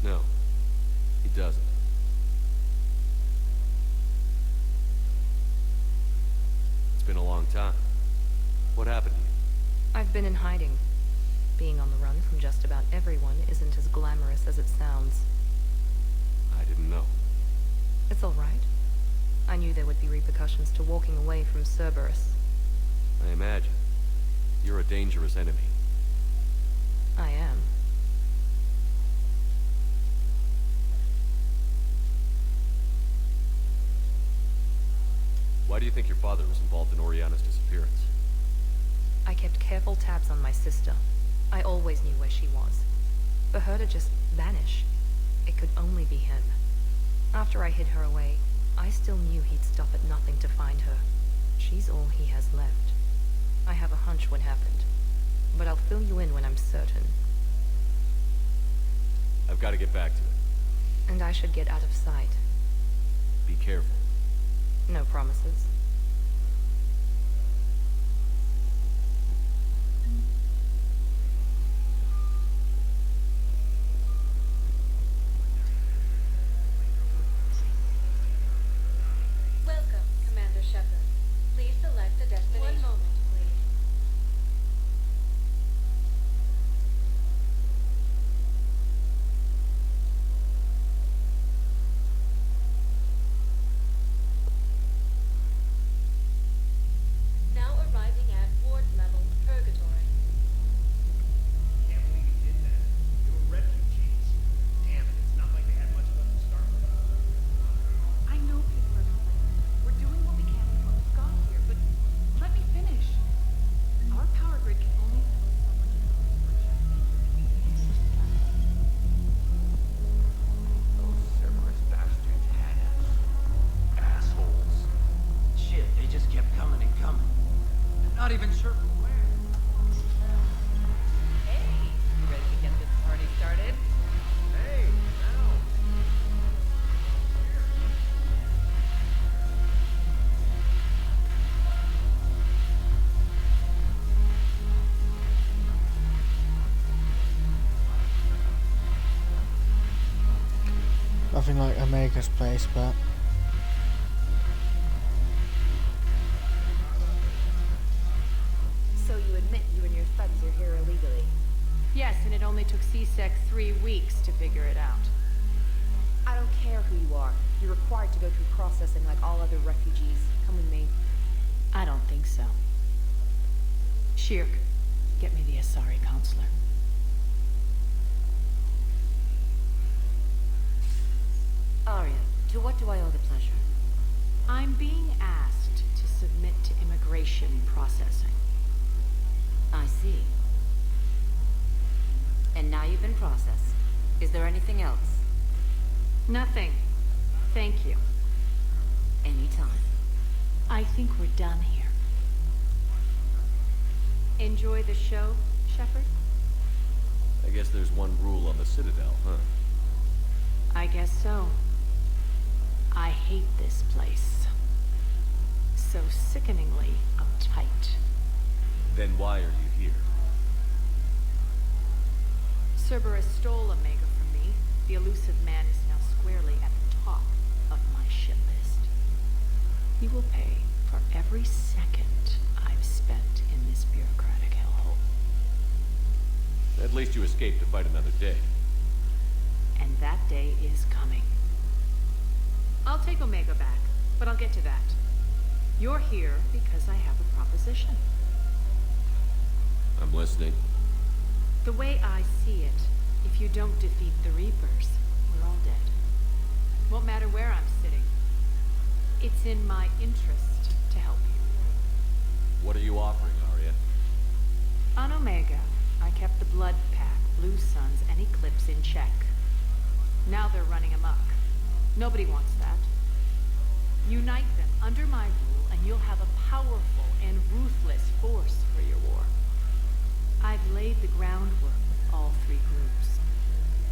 Speaker 4: No, he doesn't. It's been a long time. What happened to you?
Speaker 17: I've been in hiding. Being on the run from just about everyone isn't as glamorous as it sounds.
Speaker 4: I didn't know.
Speaker 17: It's all right. I knew there would be repercussions to walking away from Cerberus.
Speaker 4: I imagine. You're a dangerous enemy.
Speaker 17: I am.
Speaker 4: Why do you think your father was involved in Oriana's disappearance?
Speaker 17: I kept careful tabs on my sister. I always knew where she was. For her to just vanish, it could only be him. After I hid her away, I still knew he'd stop at nothing to find her. She's all he has left. I have a hunch what happened, but I'll fill you in when I'm certain.
Speaker 4: I've got to get back to it.
Speaker 17: And I should get out of sight.
Speaker 4: Be careful.
Speaker 17: No promises.
Speaker 14: Welcome, Commander Shepard. Please select a destination. One moment, please.
Speaker 1: Omega's place, but
Speaker 16: So you admit you and your thugs are here illegally?
Speaker 14: Yes, and it only took CSEC 3 weeks to figure it out.
Speaker 16: I don't care who you are. You're required to go through processing like all other refugees. Come with me.
Speaker 14: I don't think so. Shirk, get me the Asari counselor.
Speaker 5: Arya, to what do I owe the pleasure?
Speaker 14: I'm being asked to submit to immigration processing.
Speaker 5: I see. And now you've been processed. Is there anything else?
Speaker 14: Nothing. Thank you.
Speaker 5: Anytime.
Speaker 14: I think we're done here. Enjoy the show, Shepard?
Speaker 4: I guess there's one rule on the Citadel, huh?
Speaker 14: I guess so. I hate this place. So sickeningly uptight.
Speaker 4: Then why are you here?
Speaker 14: Cerberus stole Omega from me. The elusive man is now squarely at the top of my shit list. He will pay for every second I've spent in this bureaucratic hellhole.
Speaker 4: At least you escaped to fight another day.
Speaker 14: And that day is coming. I'll take Omega back, but I'll get to that. You're here because I have a proposition.
Speaker 4: I'm listening.
Speaker 14: The way I see it, if you don't defeat the Reapers, we're all dead. Won't matter where I'm sitting. It's in my interest to help you.
Speaker 4: What are you offering, Arya?
Speaker 14: On Omega, I kept the Blood Pack, Blue Suns, and Eclipse in check. Now they're running amok. Nobody wants that. Unite them under my rule, and you'll have a powerful and ruthless force for your war. I've laid the groundwork with all 3 groups.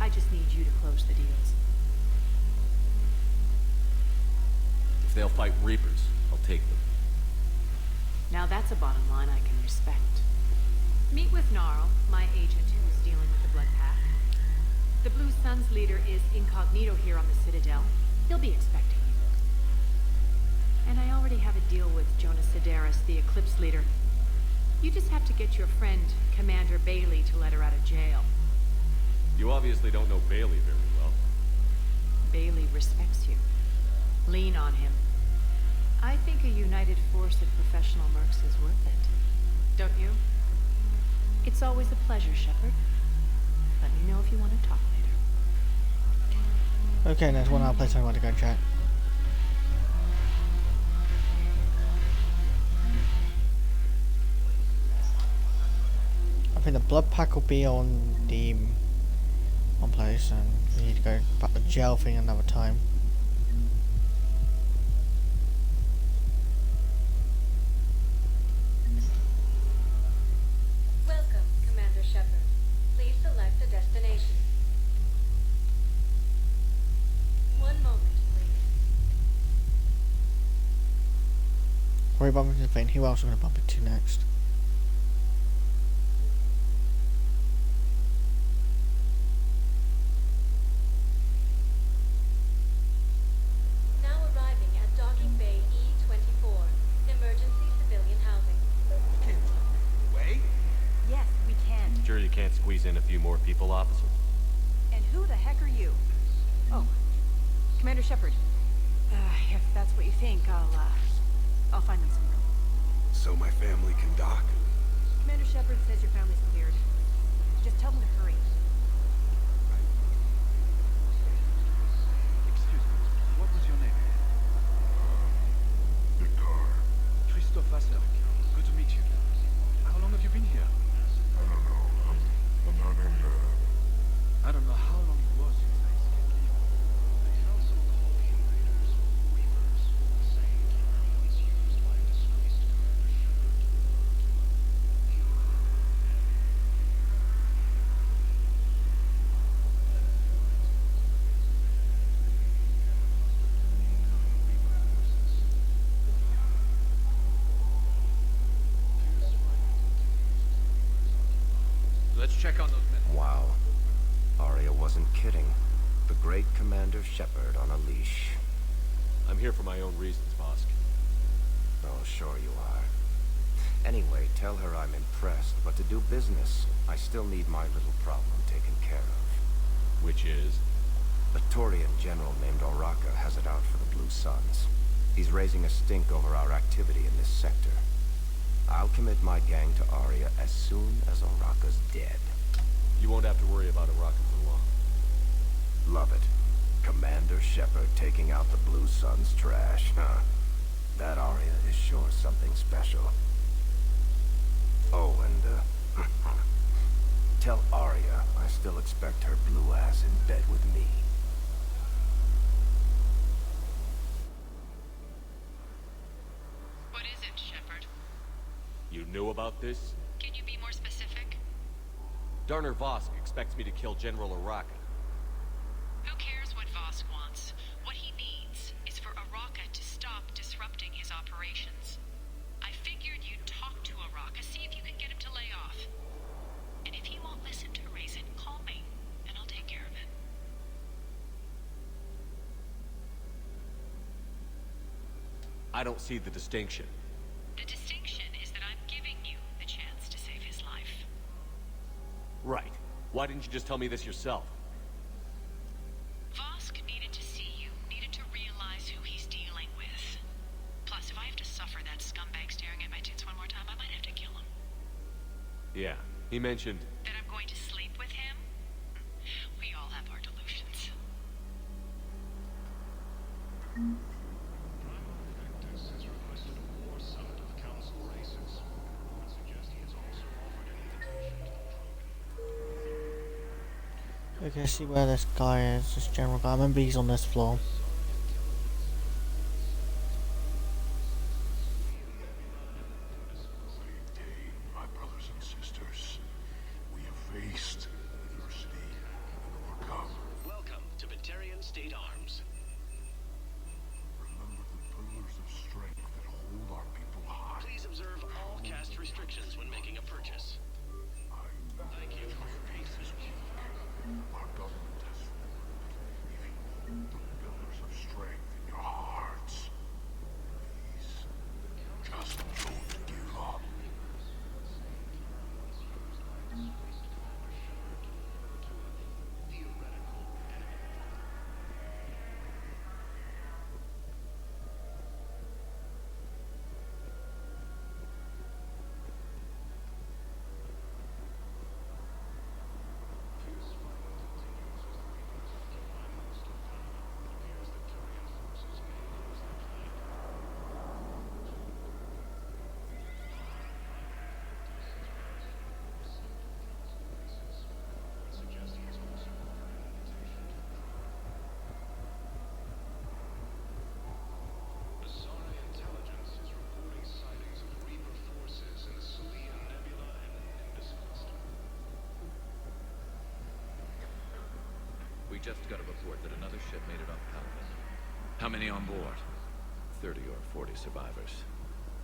Speaker 14: I just need you to close the deals.
Speaker 4: If they'll fight Reapers, I'll take them.
Speaker 14: Now that's a bottom line I can respect. Meet with Gnarl, my agent who's dealing with the Blood Pack. The Blue Suns leader is incognito here on the Citadel. He'll be expecting you. And I already have a deal with Jonas Sidaris, the Eclipse leader. You just have to get your friend, Commander Bailey, to let her out of jail.
Speaker 4: You obviously don't know Bailey very well.
Speaker 14: Bailey respects you. Lean on him. I think a united force of professional mercs is worth it. Don't you? It's always a pleasure, Shepard. Let me know if you want to talk later.
Speaker 1: okay, there's one other place I want to go check. I think the Blood Pack will be on the one place, and we need to go back to the jail thing another time.
Speaker 14: Welcome, Commander Shepard. Please select a destination. One moment, please.
Speaker 1: Before we bump into the thing, who else are we going to bump into next?
Speaker 14: Now arriving at Docking Bay E-24. Emergency civilian housing.
Speaker 2: Way?
Speaker 5: Yes, we can.
Speaker 4: Sure you can't squeeze in a few more people, officer?
Speaker 5: And who the heck are you? Oh, Commander Shepard. If that's what you think, I'll find them some room.
Speaker 15: So my family can dock?
Speaker 5: Commander Shepard says your family's cleared. Just tell them to hurry.
Speaker 18: Excuse me, what was your name?
Speaker 12: Victor.
Speaker 18: Christophe Vasseur. Good to meet you. How long have you been here?
Speaker 12: I don't know. I'm not in
Speaker 18: I don't know how long it was since I escaped here. The council called the invaders Reapers, saying the is used by disgraced
Speaker 2: Let's check on those men.
Speaker 8: Wow. Arya wasn't kidding.
Speaker 19: the great Commander Shepard on a leash.
Speaker 4: I'm here for my own reasons, Vosk.
Speaker 19: Oh, sure you are. Anyway, tell her I'm impressed, but to do business, I still need my little problem taken care of.
Speaker 4: Which is?
Speaker 19: A Turian general named Oraka has it out for the Blue Suns. He's raising a stink over our activity in this sector. I'll commit my gang to Aria as soon as Oraka's dead.
Speaker 4: You won't have to worry about Oraka for long.
Speaker 19: Love it. Commander Shepard taking out the Blue Suns trash, huh? That Aria is sure something special. Oh, and, tell Aria I still expect her blue ass in bed with me.
Speaker 20: What is it, Shepard?
Speaker 4: You knew about this?
Speaker 20: Can you be more specific?
Speaker 4: Darner Vosk expects me to kill General Oraka.
Speaker 20: Who cares what Vosk wants? What he needs is for Oraka to stop disrupting his operations. I figured you'd talk to Oraka, see if you can get him to lay off. And if he won't listen to reason, call me, and I'll take care of it.
Speaker 4: I don't see the distinction.
Speaker 20: The distinction is that I'm giving you the chance to save his life.
Speaker 4: Right. Why didn't you just tell me this yourself?
Speaker 20: Vosk needed to see you, needed to realize who he's dealing with. Plus, if I have to suffer that scumbag staring at my tits one more time, I might have to kill him.
Speaker 4: Yeah, he mentioned...
Speaker 20: That I'm going to sleep with him? We all have our delusions.
Speaker 1: Okay, see where this guy is, this general guy. I remember he's on this floor.
Speaker 12: My brothers and sisters, we have faced adversity and overcome.
Speaker 21: Welcome to Batarian State Arms.
Speaker 12: Remember the pillars of strength that hold our people high.
Speaker 21: Please observe all caste restrictions when making a purchase. Thank you for your patience.
Speaker 12: Our government has fallen. If you hold the pillars of strength in your hearts, please, just don't give up.
Speaker 22: We just got a report that another ship made it off Caliban. How many on board? 30 or 40 survivors.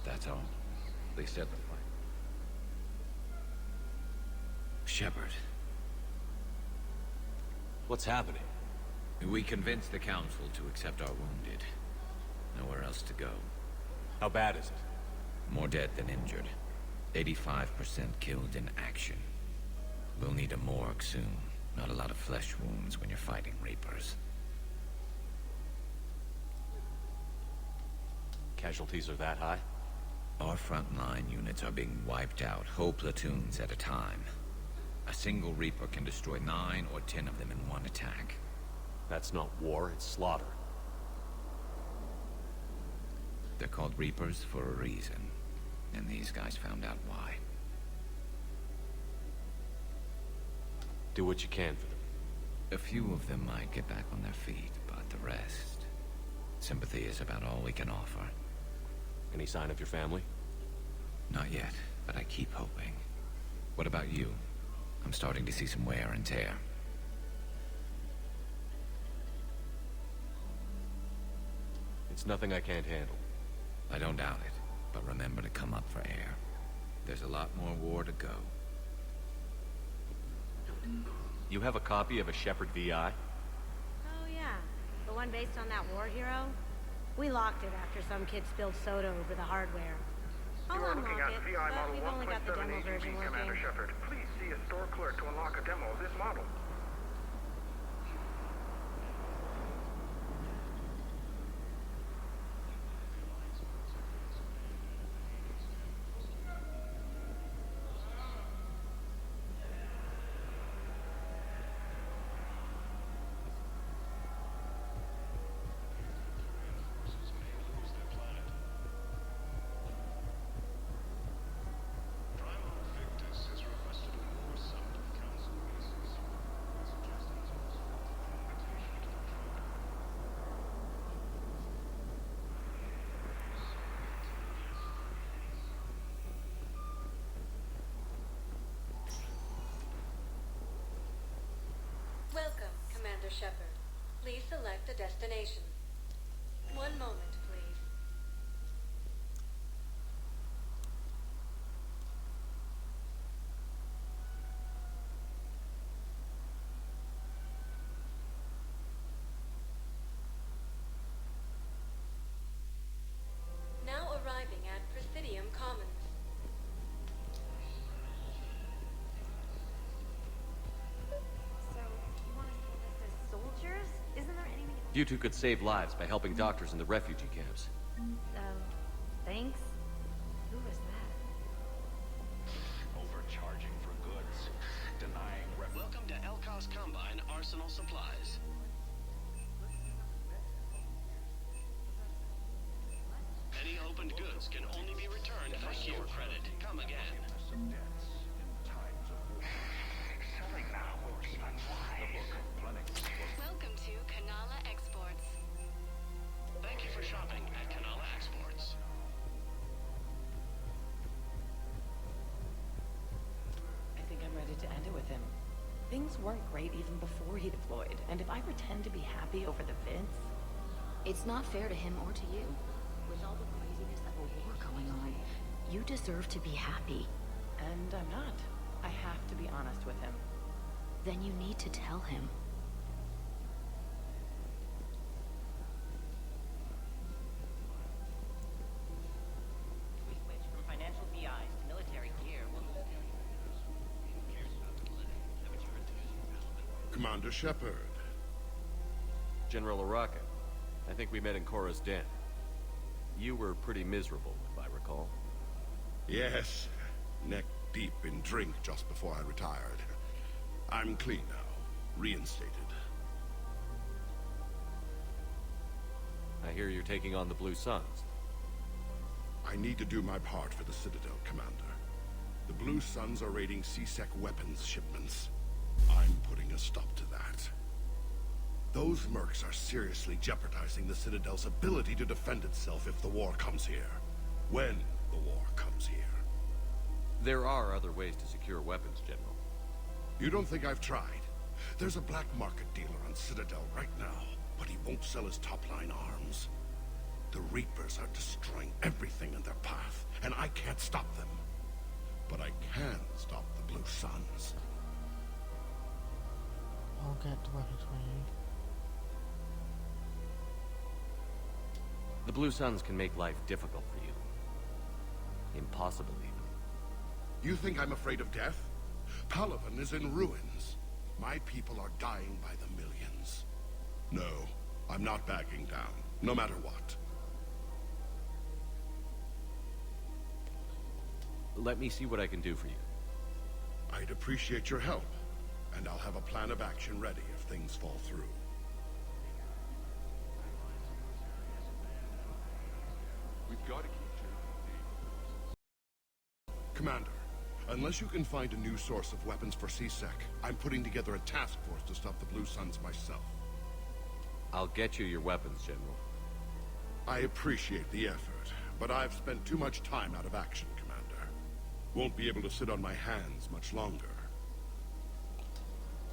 Speaker 22: That's all. They said the flight. Shepard.
Speaker 4: What's happening?
Speaker 22: We convinced the Council to accept our wounded. Nowhere else to go.
Speaker 4: How bad is it?
Speaker 22: More dead than injured. 85% killed in action. We'll need a morgue soon. Not a lot of flesh wounds when you're fighting Reapers.
Speaker 4: Casualties are that high?
Speaker 22: Our frontline units are being wiped out, whole platoons at a time. A single Reaper can destroy 9 or 10 of them in one attack.
Speaker 4: That's not war, it's slaughter.
Speaker 22: They're called Reapers for a reason, and these guys found out why.
Speaker 4: Do what you can for them.
Speaker 22: A few of them might get back on their feet, but the rest... Sympathy is about all we can offer.
Speaker 4: Any sign of your family?
Speaker 22: Not yet, but I keep hoping. What about you? I'm starting to see some wear and tear.
Speaker 4: It's nothing I can't handle.
Speaker 22: I don't doubt it, but remember to come up for air. There's a lot more war to go.
Speaker 4: You have a copy of a Shepard VI?
Speaker 6: one based on that war hero? We locked it after some kid spilled soda over the hardware. I'll
Speaker 7: You are
Speaker 6: unlock
Speaker 7: looking at
Speaker 6: it,
Speaker 7: CI
Speaker 6: but
Speaker 7: model
Speaker 6: we've only got the
Speaker 7: 1.7
Speaker 6: demo version
Speaker 7: AGV, Commander
Speaker 6: working.
Speaker 7: Shepard. Please see a store clerk to unlock a demo of this model.
Speaker 5: Welcome, Commander Shepard. Please select a destination. One moment, please. Now arriving at Presidium Commons.
Speaker 10: So, you want to send us as soldiers? Isn't there anything...
Speaker 4: You two could save lives by helping doctors in the refugee camps.
Speaker 10: Thanks? Who was that?
Speaker 21: Overcharging for goods. Denying Welcome to Elkos Combine Arsenal Supplies. Any opened goods can only be returned for store credit. Come again.
Speaker 7: Selling now will be unwise.
Speaker 20: Welcome to Kanala Exports.
Speaker 21: Thank you for shopping at Kanala Exports.
Speaker 23: I think I'm ready to end it with him. Things weren't great even before he deployed, and if I pretend to be happy over the vids...
Speaker 16: It's not fair to him or to you. With all the craziness of a war going on, you deserve to be happy.
Speaker 23: And I'm not. I have to be honest with him.
Speaker 16: Then you need to tell him.
Speaker 23: We switch from financial BIs to military gear.
Speaker 12: Commander Shepard.
Speaker 4: General Araka, I think we met in Cora's den. You were pretty miserable, if I recall.
Speaker 12: Yes, neck deep in drink just before I retired. I'm clean now, reinstated.
Speaker 4: I hear you're taking on the Blue Suns.
Speaker 12: I need to do my part for the Citadel, Commander. The Blue Suns are raiding C-Sec weapons shipments. I'm putting a stop to that. Those mercs are seriously jeopardizing the Citadel's ability to defend itself if the war comes here. When the war comes here.
Speaker 4: There are other ways to secure weapons, General.
Speaker 12: You don't think I've tried? There's a black market dealer on Citadel right now, but he won't sell his top-line arms. The Reapers are destroying everything in their path, and I can't stop them. But I can stop the Blue Suns.
Speaker 1: I'll get the weapons for you.
Speaker 4: The Blue Suns can make life difficult for you. Impossible, even.
Speaker 12: You think I'm afraid of death? Palaven is in ruins. My people are dying by the millions. No, I'm not backing down, no matter what.
Speaker 4: Let me see what I can do for you.
Speaker 12: I'd appreciate your help, and I'll have a plan of action ready if things fall through.
Speaker 24: We've got to keep
Speaker 12: Commander, unless you can find a new source of weapons for C-Sec, I'm putting together a task force to stop the Blue Suns myself.
Speaker 4: I'll get you your weapons, General.
Speaker 12: I appreciate the effort, but I've spent too much time out of action, Commander. Won't be able to sit on my hands much longer.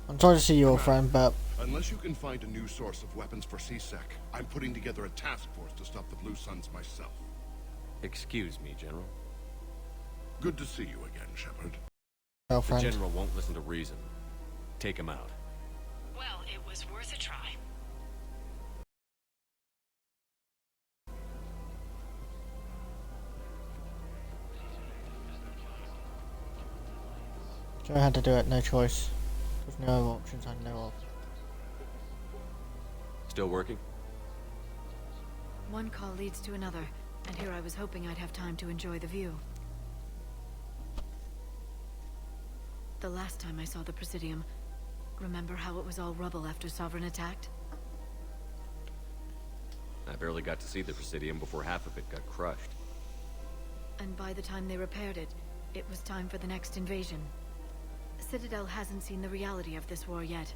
Speaker 1: I'm sorry to see you, old friend, but...
Speaker 12: Unless you can find a new source of weapons for C-Sec, I'm putting together a task force to stop the Blue Suns myself.
Speaker 4: Excuse me, General.
Speaker 12: Good to see you again, Shepard.
Speaker 4: The General won't listen to reason. Take him out.
Speaker 20: Well, it was worth a try.
Speaker 1: So I had to do it, no choice. There's no other options I know of.
Speaker 4: Still working?
Speaker 5: One call leads to another, and here I was hoping I'd have time to enjoy the view. The last time I saw the Presidium, remember how it was all rubble after Sovereign attacked?
Speaker 4: I barely got to see the Presidium before half of it got crushed.
Speaker 5: And by the time they repaired it, it was time for the next invasion. Citadel hasn't seen the reality of this war yet.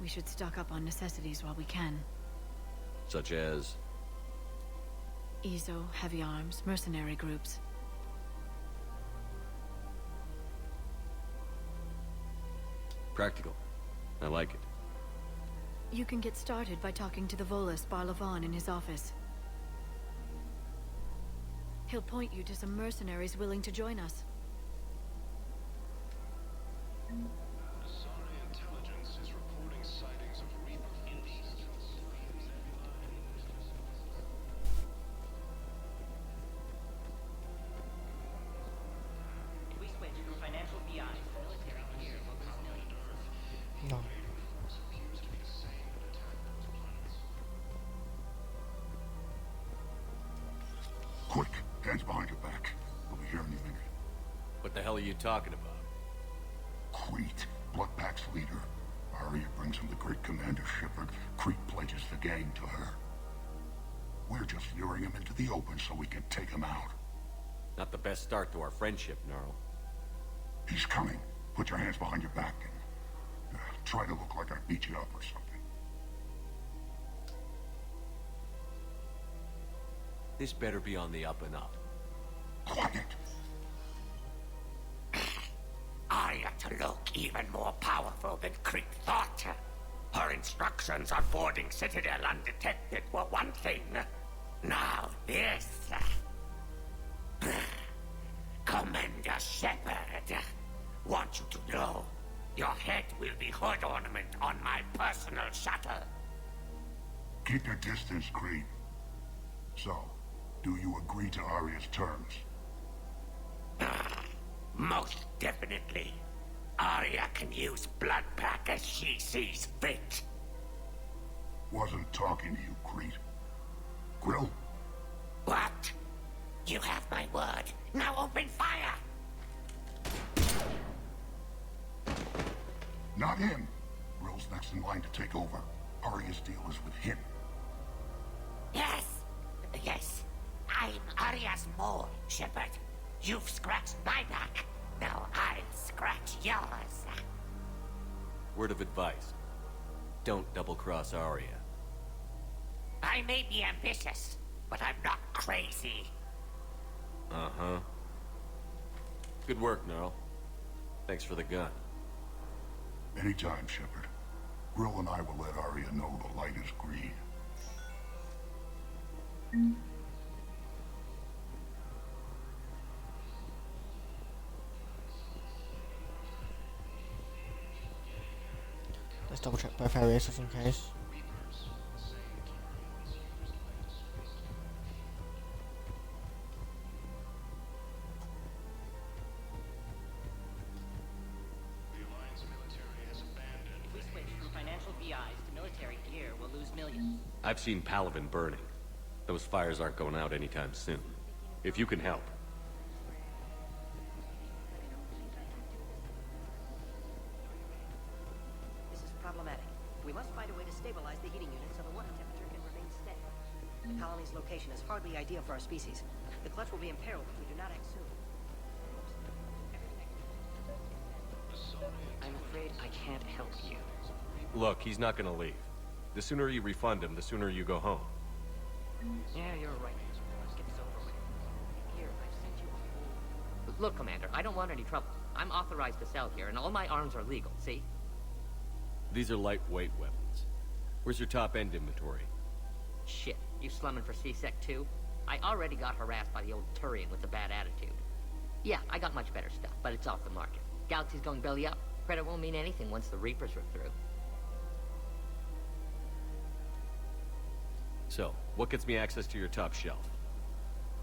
Speaker 5: We should stock up on necessities while we can.
Speaker 4: Such as?
Speaker 5: EZO, heavy arms, mercenary groups.
Speaker 4: Practical. I like it.
Speaker 5: You can get started by talking to the Volus Barlavan in his office. He'll point you to some mercenaries willing to join us.
Speaker 21: Asari intelligence is reporting sightings of Reaper invasions.
Speaker 3: We switch from financial BI to military gear will lose millions.
Speaker 1: No.
Speaker 12: Quick, hands behind your back. We'll be here any minute.
Speaker 4: What the hell are you talking about?
Speaker 12: Crete, Bloodpack's leader. Arya brings him the great Commander Shepard. Crete pledges the gang to her. We're just luring him into the open so we can take him out.
Speaker 4: Not the best start to our friendship, Gnarl.
Speaker 12: He's coming. Put your hands behind your back and try to look like I beat you up or something.
Speaker 4: This better be on the up and up.
Speaker 12: Quiet.
Speaker 9: Arya to look even more powerful than Crete thought. Her instructions on boarding Citadel undetected were one thing. Now this. Commander Shepard, want you to know, your head will be hood ornament on my personal shuttle.
Speaker 12: Keep your distance, Crete. So, do you agree to Arya's terms?
Speaker 9: Most definitely. Arya can use Bloodpack as she sees fit.
Speaker 12: Wasn't talking to you, Crete. Grill?
Speaker 9: What? You have my word. Now open fire!
Speaker 12: Not him. Grill's next in line to take over. Arya's deal is with him.
Speaker 9: Yes. Yes. I'm Arya's mole, Shepard. You've scratched my back. Now I'll scratch yours.
Speaker 4: Word of advice. Don't double-cross Arya.
Speaker 9: I may be ambitious, but I'm not crazy.
Speaker 4: Uh-huh. Good work, Gnarl. Thanks for the gun.
Speaker 12: Anytime, Shepard. Grill and I will let Arya know the light is green.
Speaker 1: Let's double check both areas just in case.
Speaker 3: If we switch from financial BIs to military gear, we'll lose millions.
Speaker 4: I've seen Palaven burning. Those fires aren't going out anytime soon. If you can help.
Speaker 3: This is problematic. We must find a way to stabilize the heating unit so the water temperature can remain steady. The colony's location is hardly ideal for our species. The clutch will be imperiled if we do not act soon. I'm afraid I can't help you.
Speaker 4: Look, he's not gonna leave. The sooner you refund him, the sooner you go home.
Speaker 3: Yeah, you're right. Let's get this over with. Here, I've sent you a full...
Speaker 11: Look, Commander, I don't want any trouble. I'm authorized to sell here, and all my arms are legal, see?
Speaker 4: These are lightweight weapons. Where's your top-end inventory?
Speaker 11: Shit, you slumming for C-Sec too? I already got harassed by the old Turian with a bad attitude. Yeah, I got much better stuff, but it's off the market. Galaxy's going belly up. Credit won't mean anything once the Reapers rip through.
Speaker 4: So, what gets me access to your top shelf?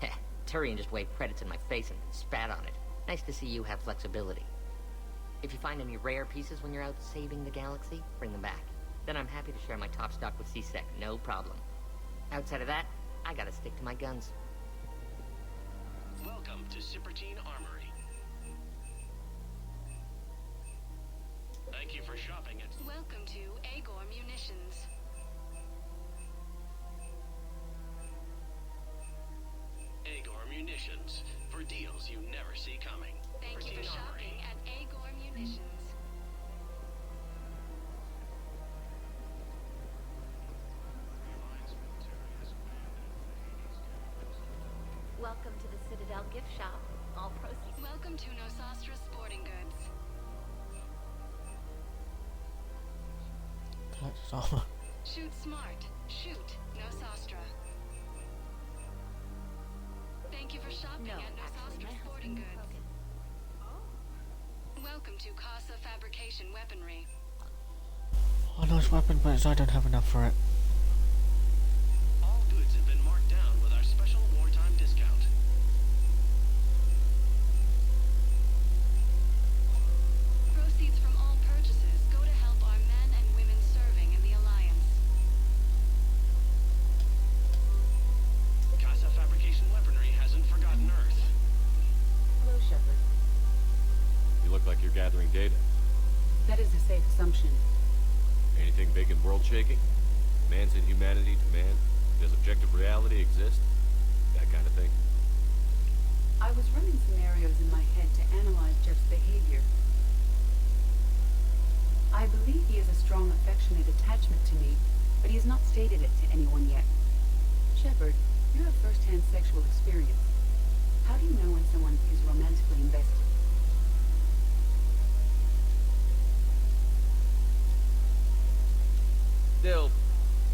Speaker 11: Heh, Turian just waved credits in my face and spat on it. Nice to see you have flexibility. If you find any rare pieces when you're out saving the galaxy, bring them back. Then I'm happy to share my top stock with C-Sec, no problem. Outside of that, I gotta stick to my guns.
Speaker 21: Welcome to Sippertine Armory. Thank you for shopping at...
Speaker 20: Welcome to Agor Munitions.
Speaker 21: Agor Munitions, for deals you never see coming.
Speaker 20: Thank you for shopping at Agor Munitions.
Speaker 16: Welcome to the Citadel gift shop. All proceeds.
Speaker 20: Welcome to Nosastra Sporting Goods.
Speaker 1: Collector's armor.
Speaker 20: Shoot smart. Shoot Nosastra. Thank you for shopping at Nosastra Sporting Goods. Welcome to Casa Fabrication Weaponry.
Speaker 1: Oh, nice weapon, but I don't have enough for it.
Speaker 21: All goods have been marked down with our special wartime discount.
Speaker 20: Proceeds from all purchases go to help our men and women serving in the Alliance.
Speaker 21: Casa Fabrication Weaponry hasn't forgotten Earth.
Speaker 13: Hello, Shepard.
Speaker 4: You look like you're gathering data.
Speaker 13: That is a safe assumption.
Speaker 4: Anything big and world-shaking? Man's inhumanity to man? Does objective reality exist? That kind of thing.
Speaker 13: I was running scenarios in my head to analyze Jeff's behavior. I believe he has a strong affectionate attachment to me, but he has not stated it to anyone yet. Shepard, you have first-hand sexual experience. How do you know when someone is romantically invested?
Speaker 4: They'll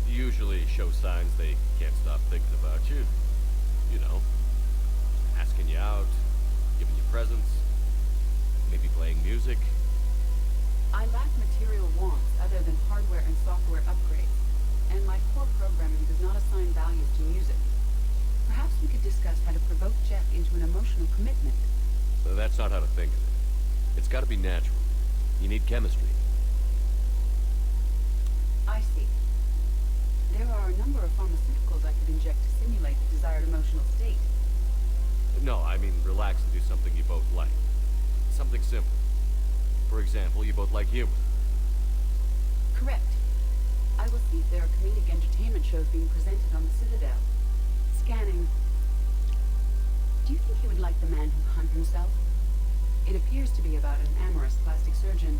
Speaker 4: usually show signs they can't stop thinking about you. You know, asking you out, giving you presents, maybe playing music.
Speaker 13: I lack material wants other than hardware and software upgrades, and my core programming does not assign values to music. Perhaps we could discuss how to provoke Jeff into an emotional commitment.
Speaker 4: That's not how to think of it. It's gotta be natural. You need chemistry.
Speaker 13: I see. There are a number of pharmaceuticals I could inject to simulate the desired emotional state.
Speaker 4: No, I mean relax and do something you both like. Something simple. For example, you both like humor.
Speaker 13: Correct. I will see if there are comedic entertainment shows being presented on the Citadel. Scanning. Do you think he would like The Man Who Hung Himself? It appears to be about an amorous plastic surgeon.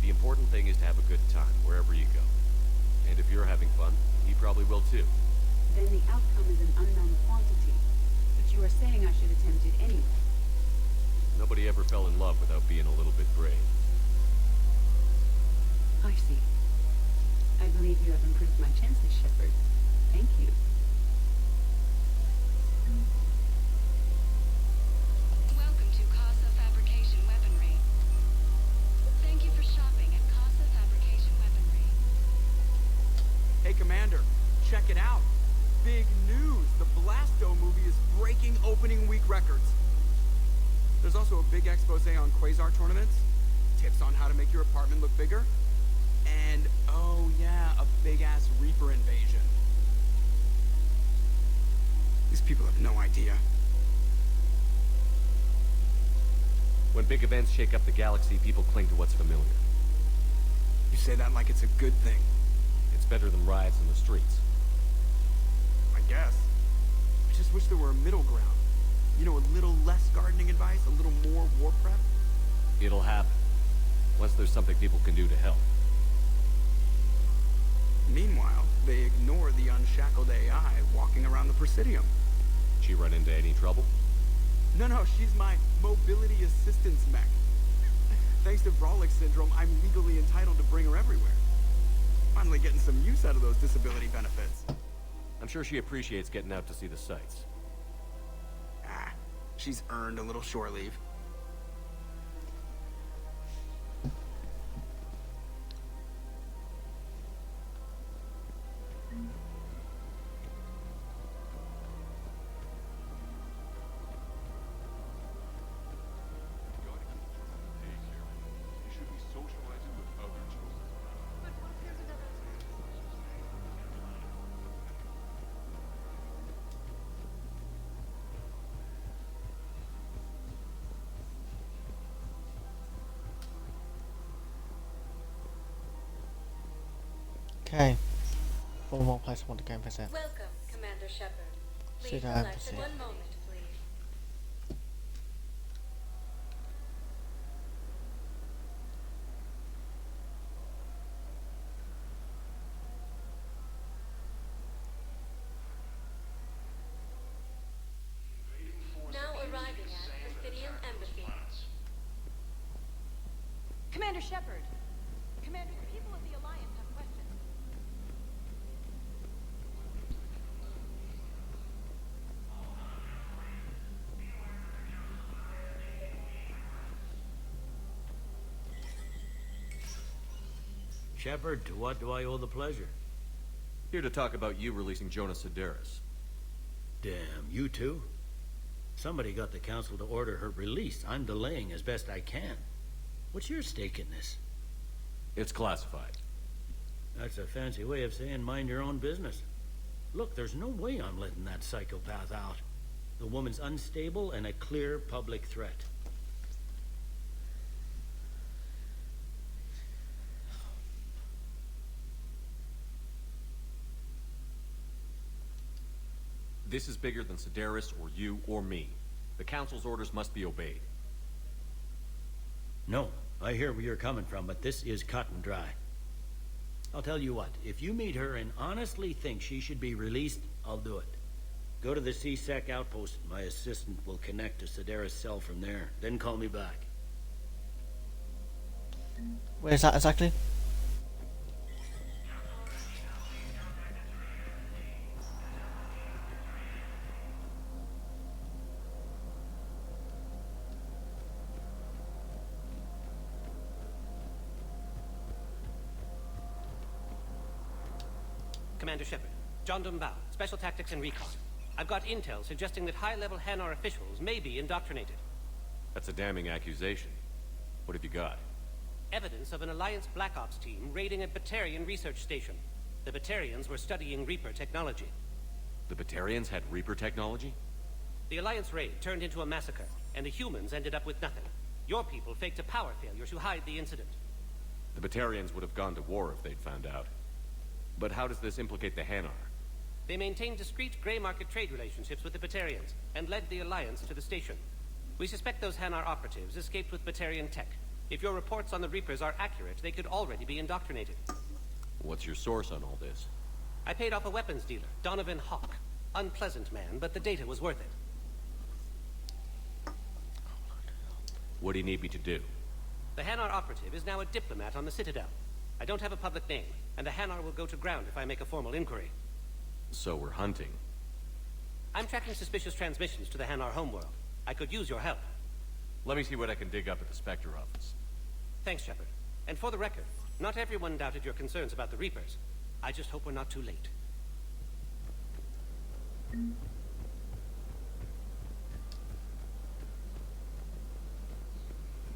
Speaker 4: The important thing is to have a good time wherever you go. And if you're having fun, he probably will too.
Speaker 13: Then the outcome is an unknown quantity. But you are saying I should attempt it anyway.
Speaker 4: Nobody ever fell in love without being a little bit brave.
Speaker 13: I see. I believe you have improved my chances, Shepard. Thank you.
Speaker 20: Welcome to Casa Fabrication Weaponry. Thank you for shopping at Casa Fabrication Weaponry.
Speaker 2: Hey, Commander, check it out. Big news! The Blasto movie is breaking opening week records. There's also a big expose on Quasar tournaments, tips on how to make your apartment look bigger, and, oh yeah, a big-ass Reaper invasion. These people have no idea.
Speaker 4: When big events shake up the galaxy, people cling to what's familiar.
Speaker 2: You say that like it's a good thing.
Speaker 4: It's better than riots in the streets.
Speaker 2: I guess. I just wish there were a middle ground. You know, a little less gardening advice, a little more war prep.
Speaker 4: It'll happen. Once there's something people can do to help.
Speaker 2: Meanwhile, they ignore the unshackled AI walking around the Presidium.
Speaker 4: She run into any trouble?
Speaker 2: No, she's my mobility assistance mech. Thanks to Vralik syndrome, I'm legally entitled to bring her everywhere. Finally getting some use out of those disability benefits.
Speaker 4: I'm sure she appreciates getting out to see the sights.
Speaker 2: She's earned a little shore leave.
Speaker 1: Okay. One more place I want to go and visit.
Speaker 14: Welcome, Commander Shepard. Please
Speaker 1: Citadel
Speaker 14: relax
Speaker 1: Embassy.
Speaker 14: one moment, please. Now arriving at Presidium Embassy.
Speaker 5: Commander Shepard! Commander, the people of the Alliance have questions.
Speaker 15: Shepard, to what do I owe the pleasure?
Speaker 4: Here to talk about you releasing Jonas Sedaris.
Speaker 15: Damn, you too? Somebody got the council to order her release. I'm delaying as best I can. What's your stake in this?
Speaker 4: It's classified.
Speaker 15: That's a fancy way of saying mind your own business. Look, there's no way I'm letting that psychopath out. The woman's unstable and a clear public threat.
Speaker 4: This is bigger than Sedaris or you or me. The Council's orders must be obeyed.
Speaker 15: No, I hear where you're coming from, but this is cut and dry. I'll tell you what, if you meet her and honestly think she should be released, I'll do it. Go to the CSEC outpost. My assistant will connect to Sedaris' cell from there. Then call me back.
Speaker 1: Where's that exactly?
Speaker 17: Commander Shepard, John Dumbao, Special Tactics and Recon. I've got intel suggesting that high-level Hanar officials may be indoctrinated.
Speaker 4: That's a damning accusation. What have you got?
Speaker 17: Evidence of an Alliance Black Ops team raiding a Batarian research station. The Batarians were studying Reaper technology.
Speaker 4: The Batarians had Reaper technology?
Speaker 17: The Alliance raid turned into a massacre, and the humans ended up with nothing. Your people faked a power failure to hide the incident.
Speaker 4: The Batarians would have gone to war if they'd found out. But how does this implicate the Hanar?
Speaker 17: They maintained discreet gray market trade relationships with the Batarians, and led the Alliance to the station. We suspect those Hanar operatives escaped with Batarian tech. If your reports on the Reapers are accurate, they could already be indoctrinated.
Speaker 4: What's your source on all this?
Speaker 17: I paid off a weapons dealer, Donovan Hawk. Unpleasant man, but the data was worth it.
Speaker 4: What do you need me to do?
Speaker 17: The Hanar operative is now a diplomat on the Citadel. I don't have a public name, and the Hanar will go to ground if I make a formal inquiry.
Speaker 4: So we're hunting.
Speaker 17: I'm tracking suspicious transmissions to the Hanar homeworld. I could use your help.
Speaker 4: Let me see what I can dig up at the Spectre office.
Speaker 17: Thanks, Shepard. And for the record, not everyone doubted your concerns about the Reapers. I just hope we're not too late.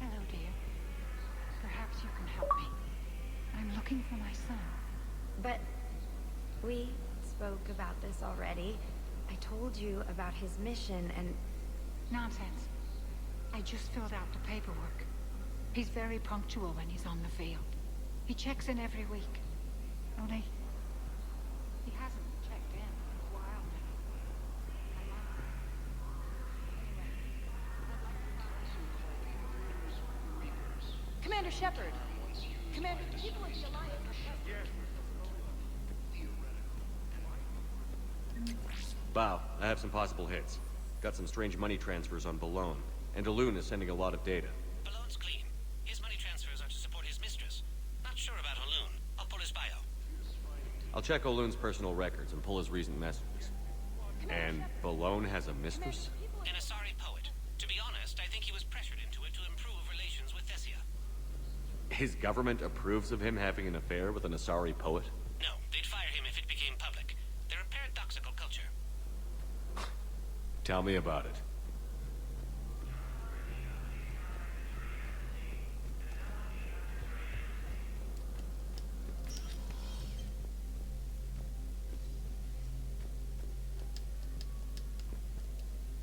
Speaker 18: Hello, dear. Perhaps you can help me. I'm looking for my son.
Speaker 10: But we spoke about this already. I told you about his mission and...
Speaker 18: Nonsense. I just filled out the paperwork. He's very punctual when he's on the field. He checks in every week. Only... he hasn't checked in for a while now.
Speaker 5: Commander Shepard! Commander, the people of the Alliance
Speaker 4: Bow, I have some possible hits. Got some strange money transfers on Balone, and Elune is sending a lot of data.
Speaker 17: Balone's clean. His money transfers are to support his mistress. Not sure about Elune. I'll pull his bio.
Speaker 4: I'll check Olune's personal records and pull his recent messages. And Balone has a mistress?
Speaker 17: An Asari poet. To be honest, I think he was pressured into it to improve relations with Thessia.
Speaker 4: His government approves of him having an affair with an Asari poet?
Speaker 17: No, they'd fire him if it became public. They're a paradoxical culture.
Speaker 4: Tell me about it.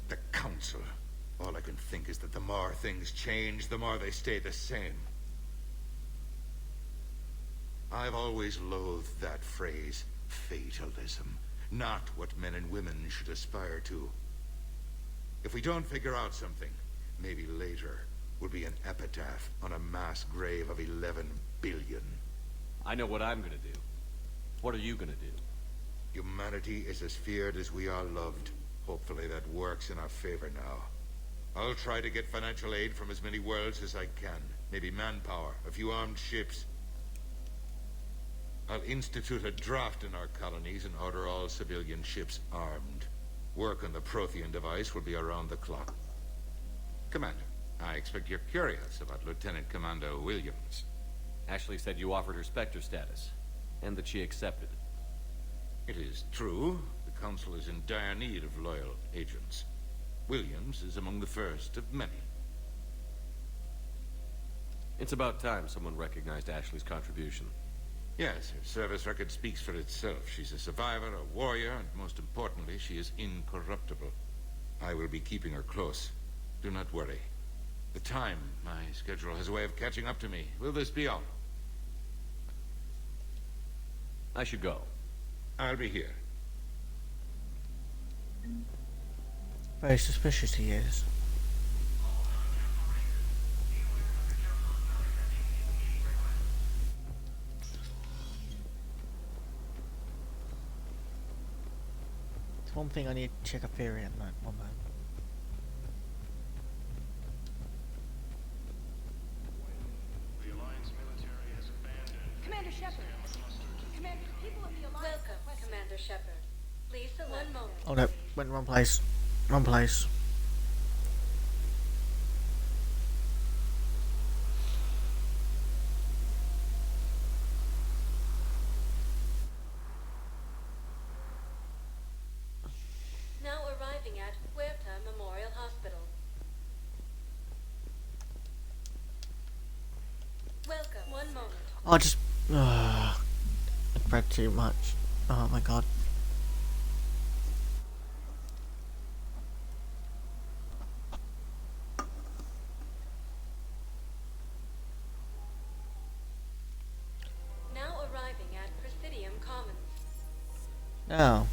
Speaker 25: The Council. All I can think is that the more things change, the more they stay the same. I've always loathed that phrase, fatalism. Not what men and women should aspire to. If we don't figure out something, maybe later will be an epitaph on a mass grave of 11 billion.
Speaker 4: I know what I'm gonna do. What are you gonna do?
Speaker 25: Humanity is as feared as we are loved. Hopefully that works in our favor now. I'll try to get financial aid from as many worlds as I can. Maybe manpower, a few armed ships. I'll institute a draft in our colonies and order all civilian ships armed. Work on the Prothean device will be around the clock. Commander, I expect you're curious about Lieutenant Commander Williams.
Speaker 4: Ashley said you offered her Spectre status, and that she accepted.
Speaker 25: It is true. The Council is in dire need of loyal agents. Williams is among the first of many.
Speaker 4: It's about time someone recognized Ashley's contribution.
Speaker 25: Yes, her service record speaks for itself. She's a survivor, a warrior, and most importantly, she is incorruptible. I will be keeping her close. Do not worry. The time, my schedule has a way of catching up to me. Will this be all?
Speaker 4: I should go.
Speaker 25: I'll be here.
Speaker 1: Very suspicious he is. There's one thing I need to check up here in one moment.
Speaker 14: Commander Shepard. Commander, people of the Alliance. Welcome, Commander Shepard. Please select. One moment.
Speaker 1: Oh no, went wrong place. Wrong place.
Speaker 14: Now arriving at Huerta Memorial Hospital. Welcome. One moment.
Speaker 1: I just I read too much. Oh my god.
Speaker 14: Now arriving at Presidium Commons.
Speaker 1: No.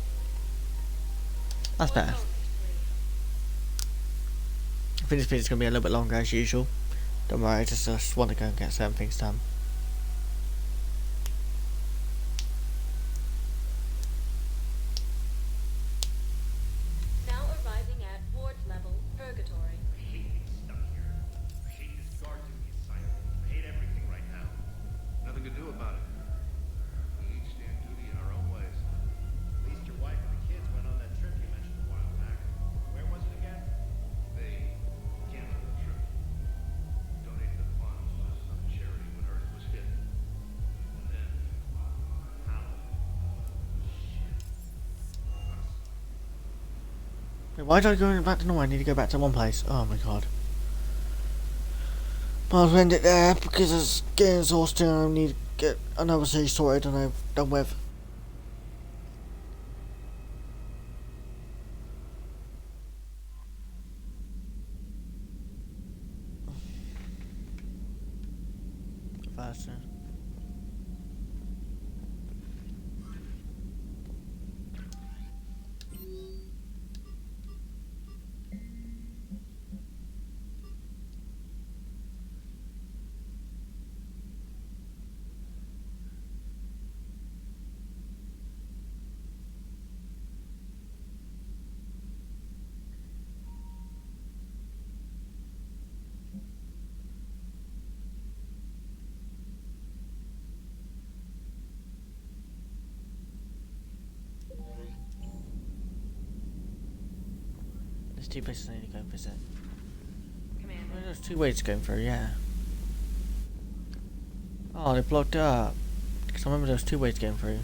Speaker 1: That's better. I think this video's gonna be a little bit longer as usual. Don't worry, I just want to go and get certain things done.
Speaker 14: Now arriving at Ward's level Purgatory.
Speaker 6: Nothing to do about it. We each stand duty in our own ways. At least your wife and the kids went on that trip you mentioned a while back. Where was it again? They canceled the trip. Donated the funds to some charity when Earth was hit. And then, how?
Speaker 1: Wait, why did I go back to normal? I need to go back to one place. Oh my god. Might as well end it there because it's getting exhausting and I need to get another series sorted and I'm done with. Faster. There's two places I need to go and visit.
Speaker 23: Commander.
Speaker 1: Well, there's two ways to go through, yeah. Oh, they blocked up. Because I remember there was two ways to go through.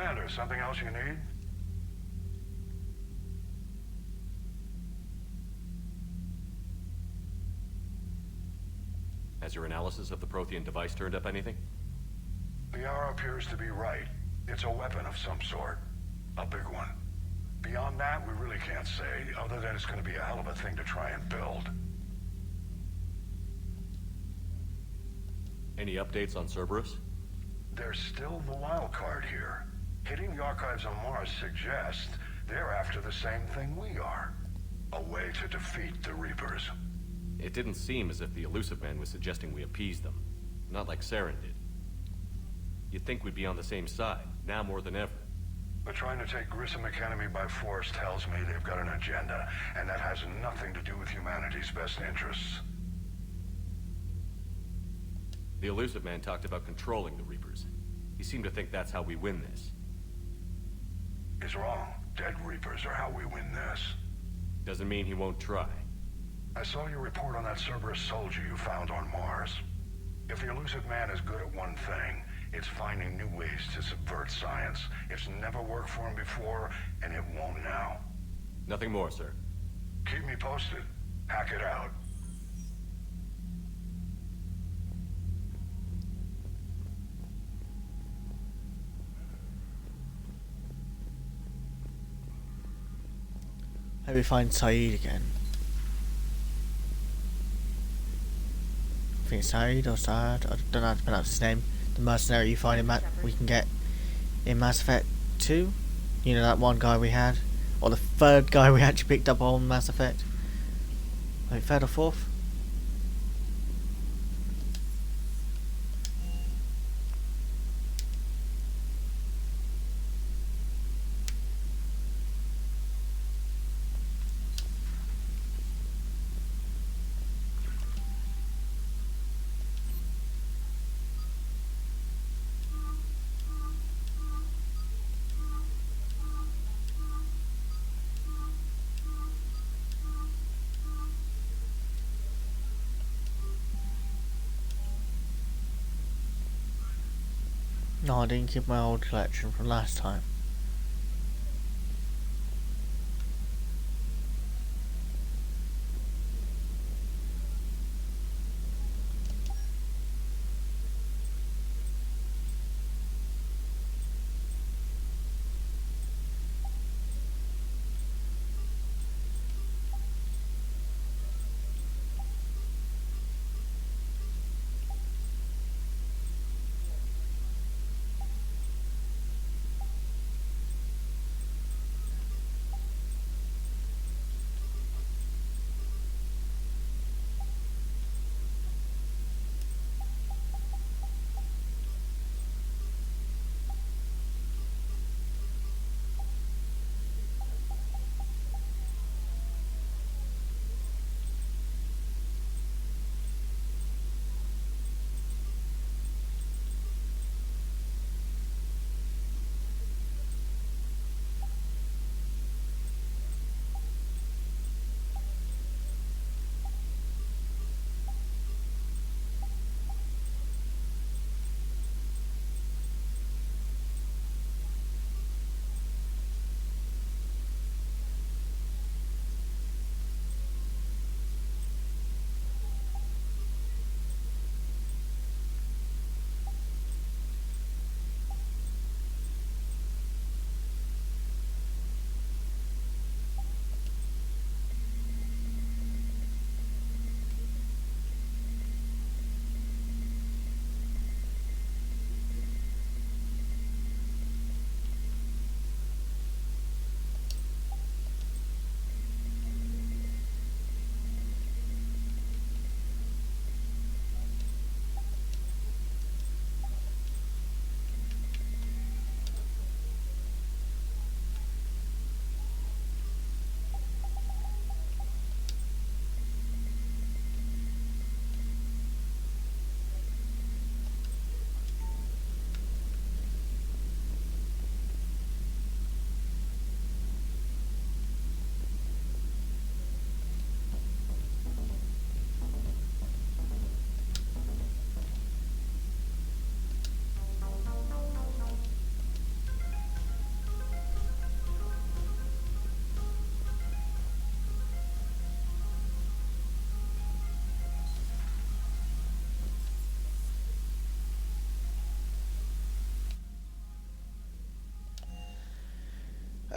Speaker 7: Commander, something else you need?
Speaker 4: Has your analysis of the Prothean device turned up anything?
Speaker 7: Liara appears to be right. It's a weapon of some sort. A big one. Beyond that, we really can't say, other than it's going to be a hell of a thing to try and build.
Speaker 4: Any updates on Cerberus?
Speaker 7: There's still the wild card here. Hitting the archives on Mars suggests they're after the same thing we are. A way to defeat the Reapers.
Speaker 4: It didn't seem as if the Illusive Man was suggesting we appease them. Not like Saren did. You'd think we'd be on the same side, now more than ever.
Speaker 7: But trying to take Grissom Academy by force tells me they've got an agenda, and that has nothing to do with humanity's best interests.
Speaker 4: The Illusive Man talked about controlling the Reapers. He seemed to think that's how we win this.
Speaker 7: He's wrong. Dead Reapers are how we win this.
Speaker 4: Doesn't mean he won't try.
Speaker 7: I saw your report on that Cerberus soldier you found on Mars. If the Illusive Man is good at one thing, it's finding new ways to subvert science. It's never worked for him before, and it won't now.
Speaker 4: Nothing more, sir.
Speaker 7: Keep me posted. Hack it out.
Speaker 1: Maybe we find Saeed again. I think it's Saeed or Saad. I don't know how to pronounce his name. The mercenary you find in we can get in Mass Effect 2. You know, that one guy we had, or the third guy we actually picked up on Mass Effect. I think third or fourth. No, I didn't keep my old collection from last time.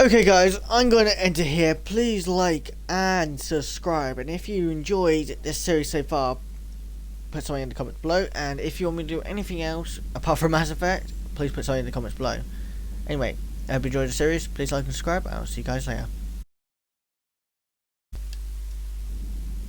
Speaker 1: Okay guys, I'm going to end it here. Please like and subscribe, and if you enjoyed this series so far, put something in the comments below, and if you want me to do anything else apart from Mass Effect, please put something in the comments below. Anyway, I hope you enjoyed the series. Please like and subscribe. I'll see you guys later.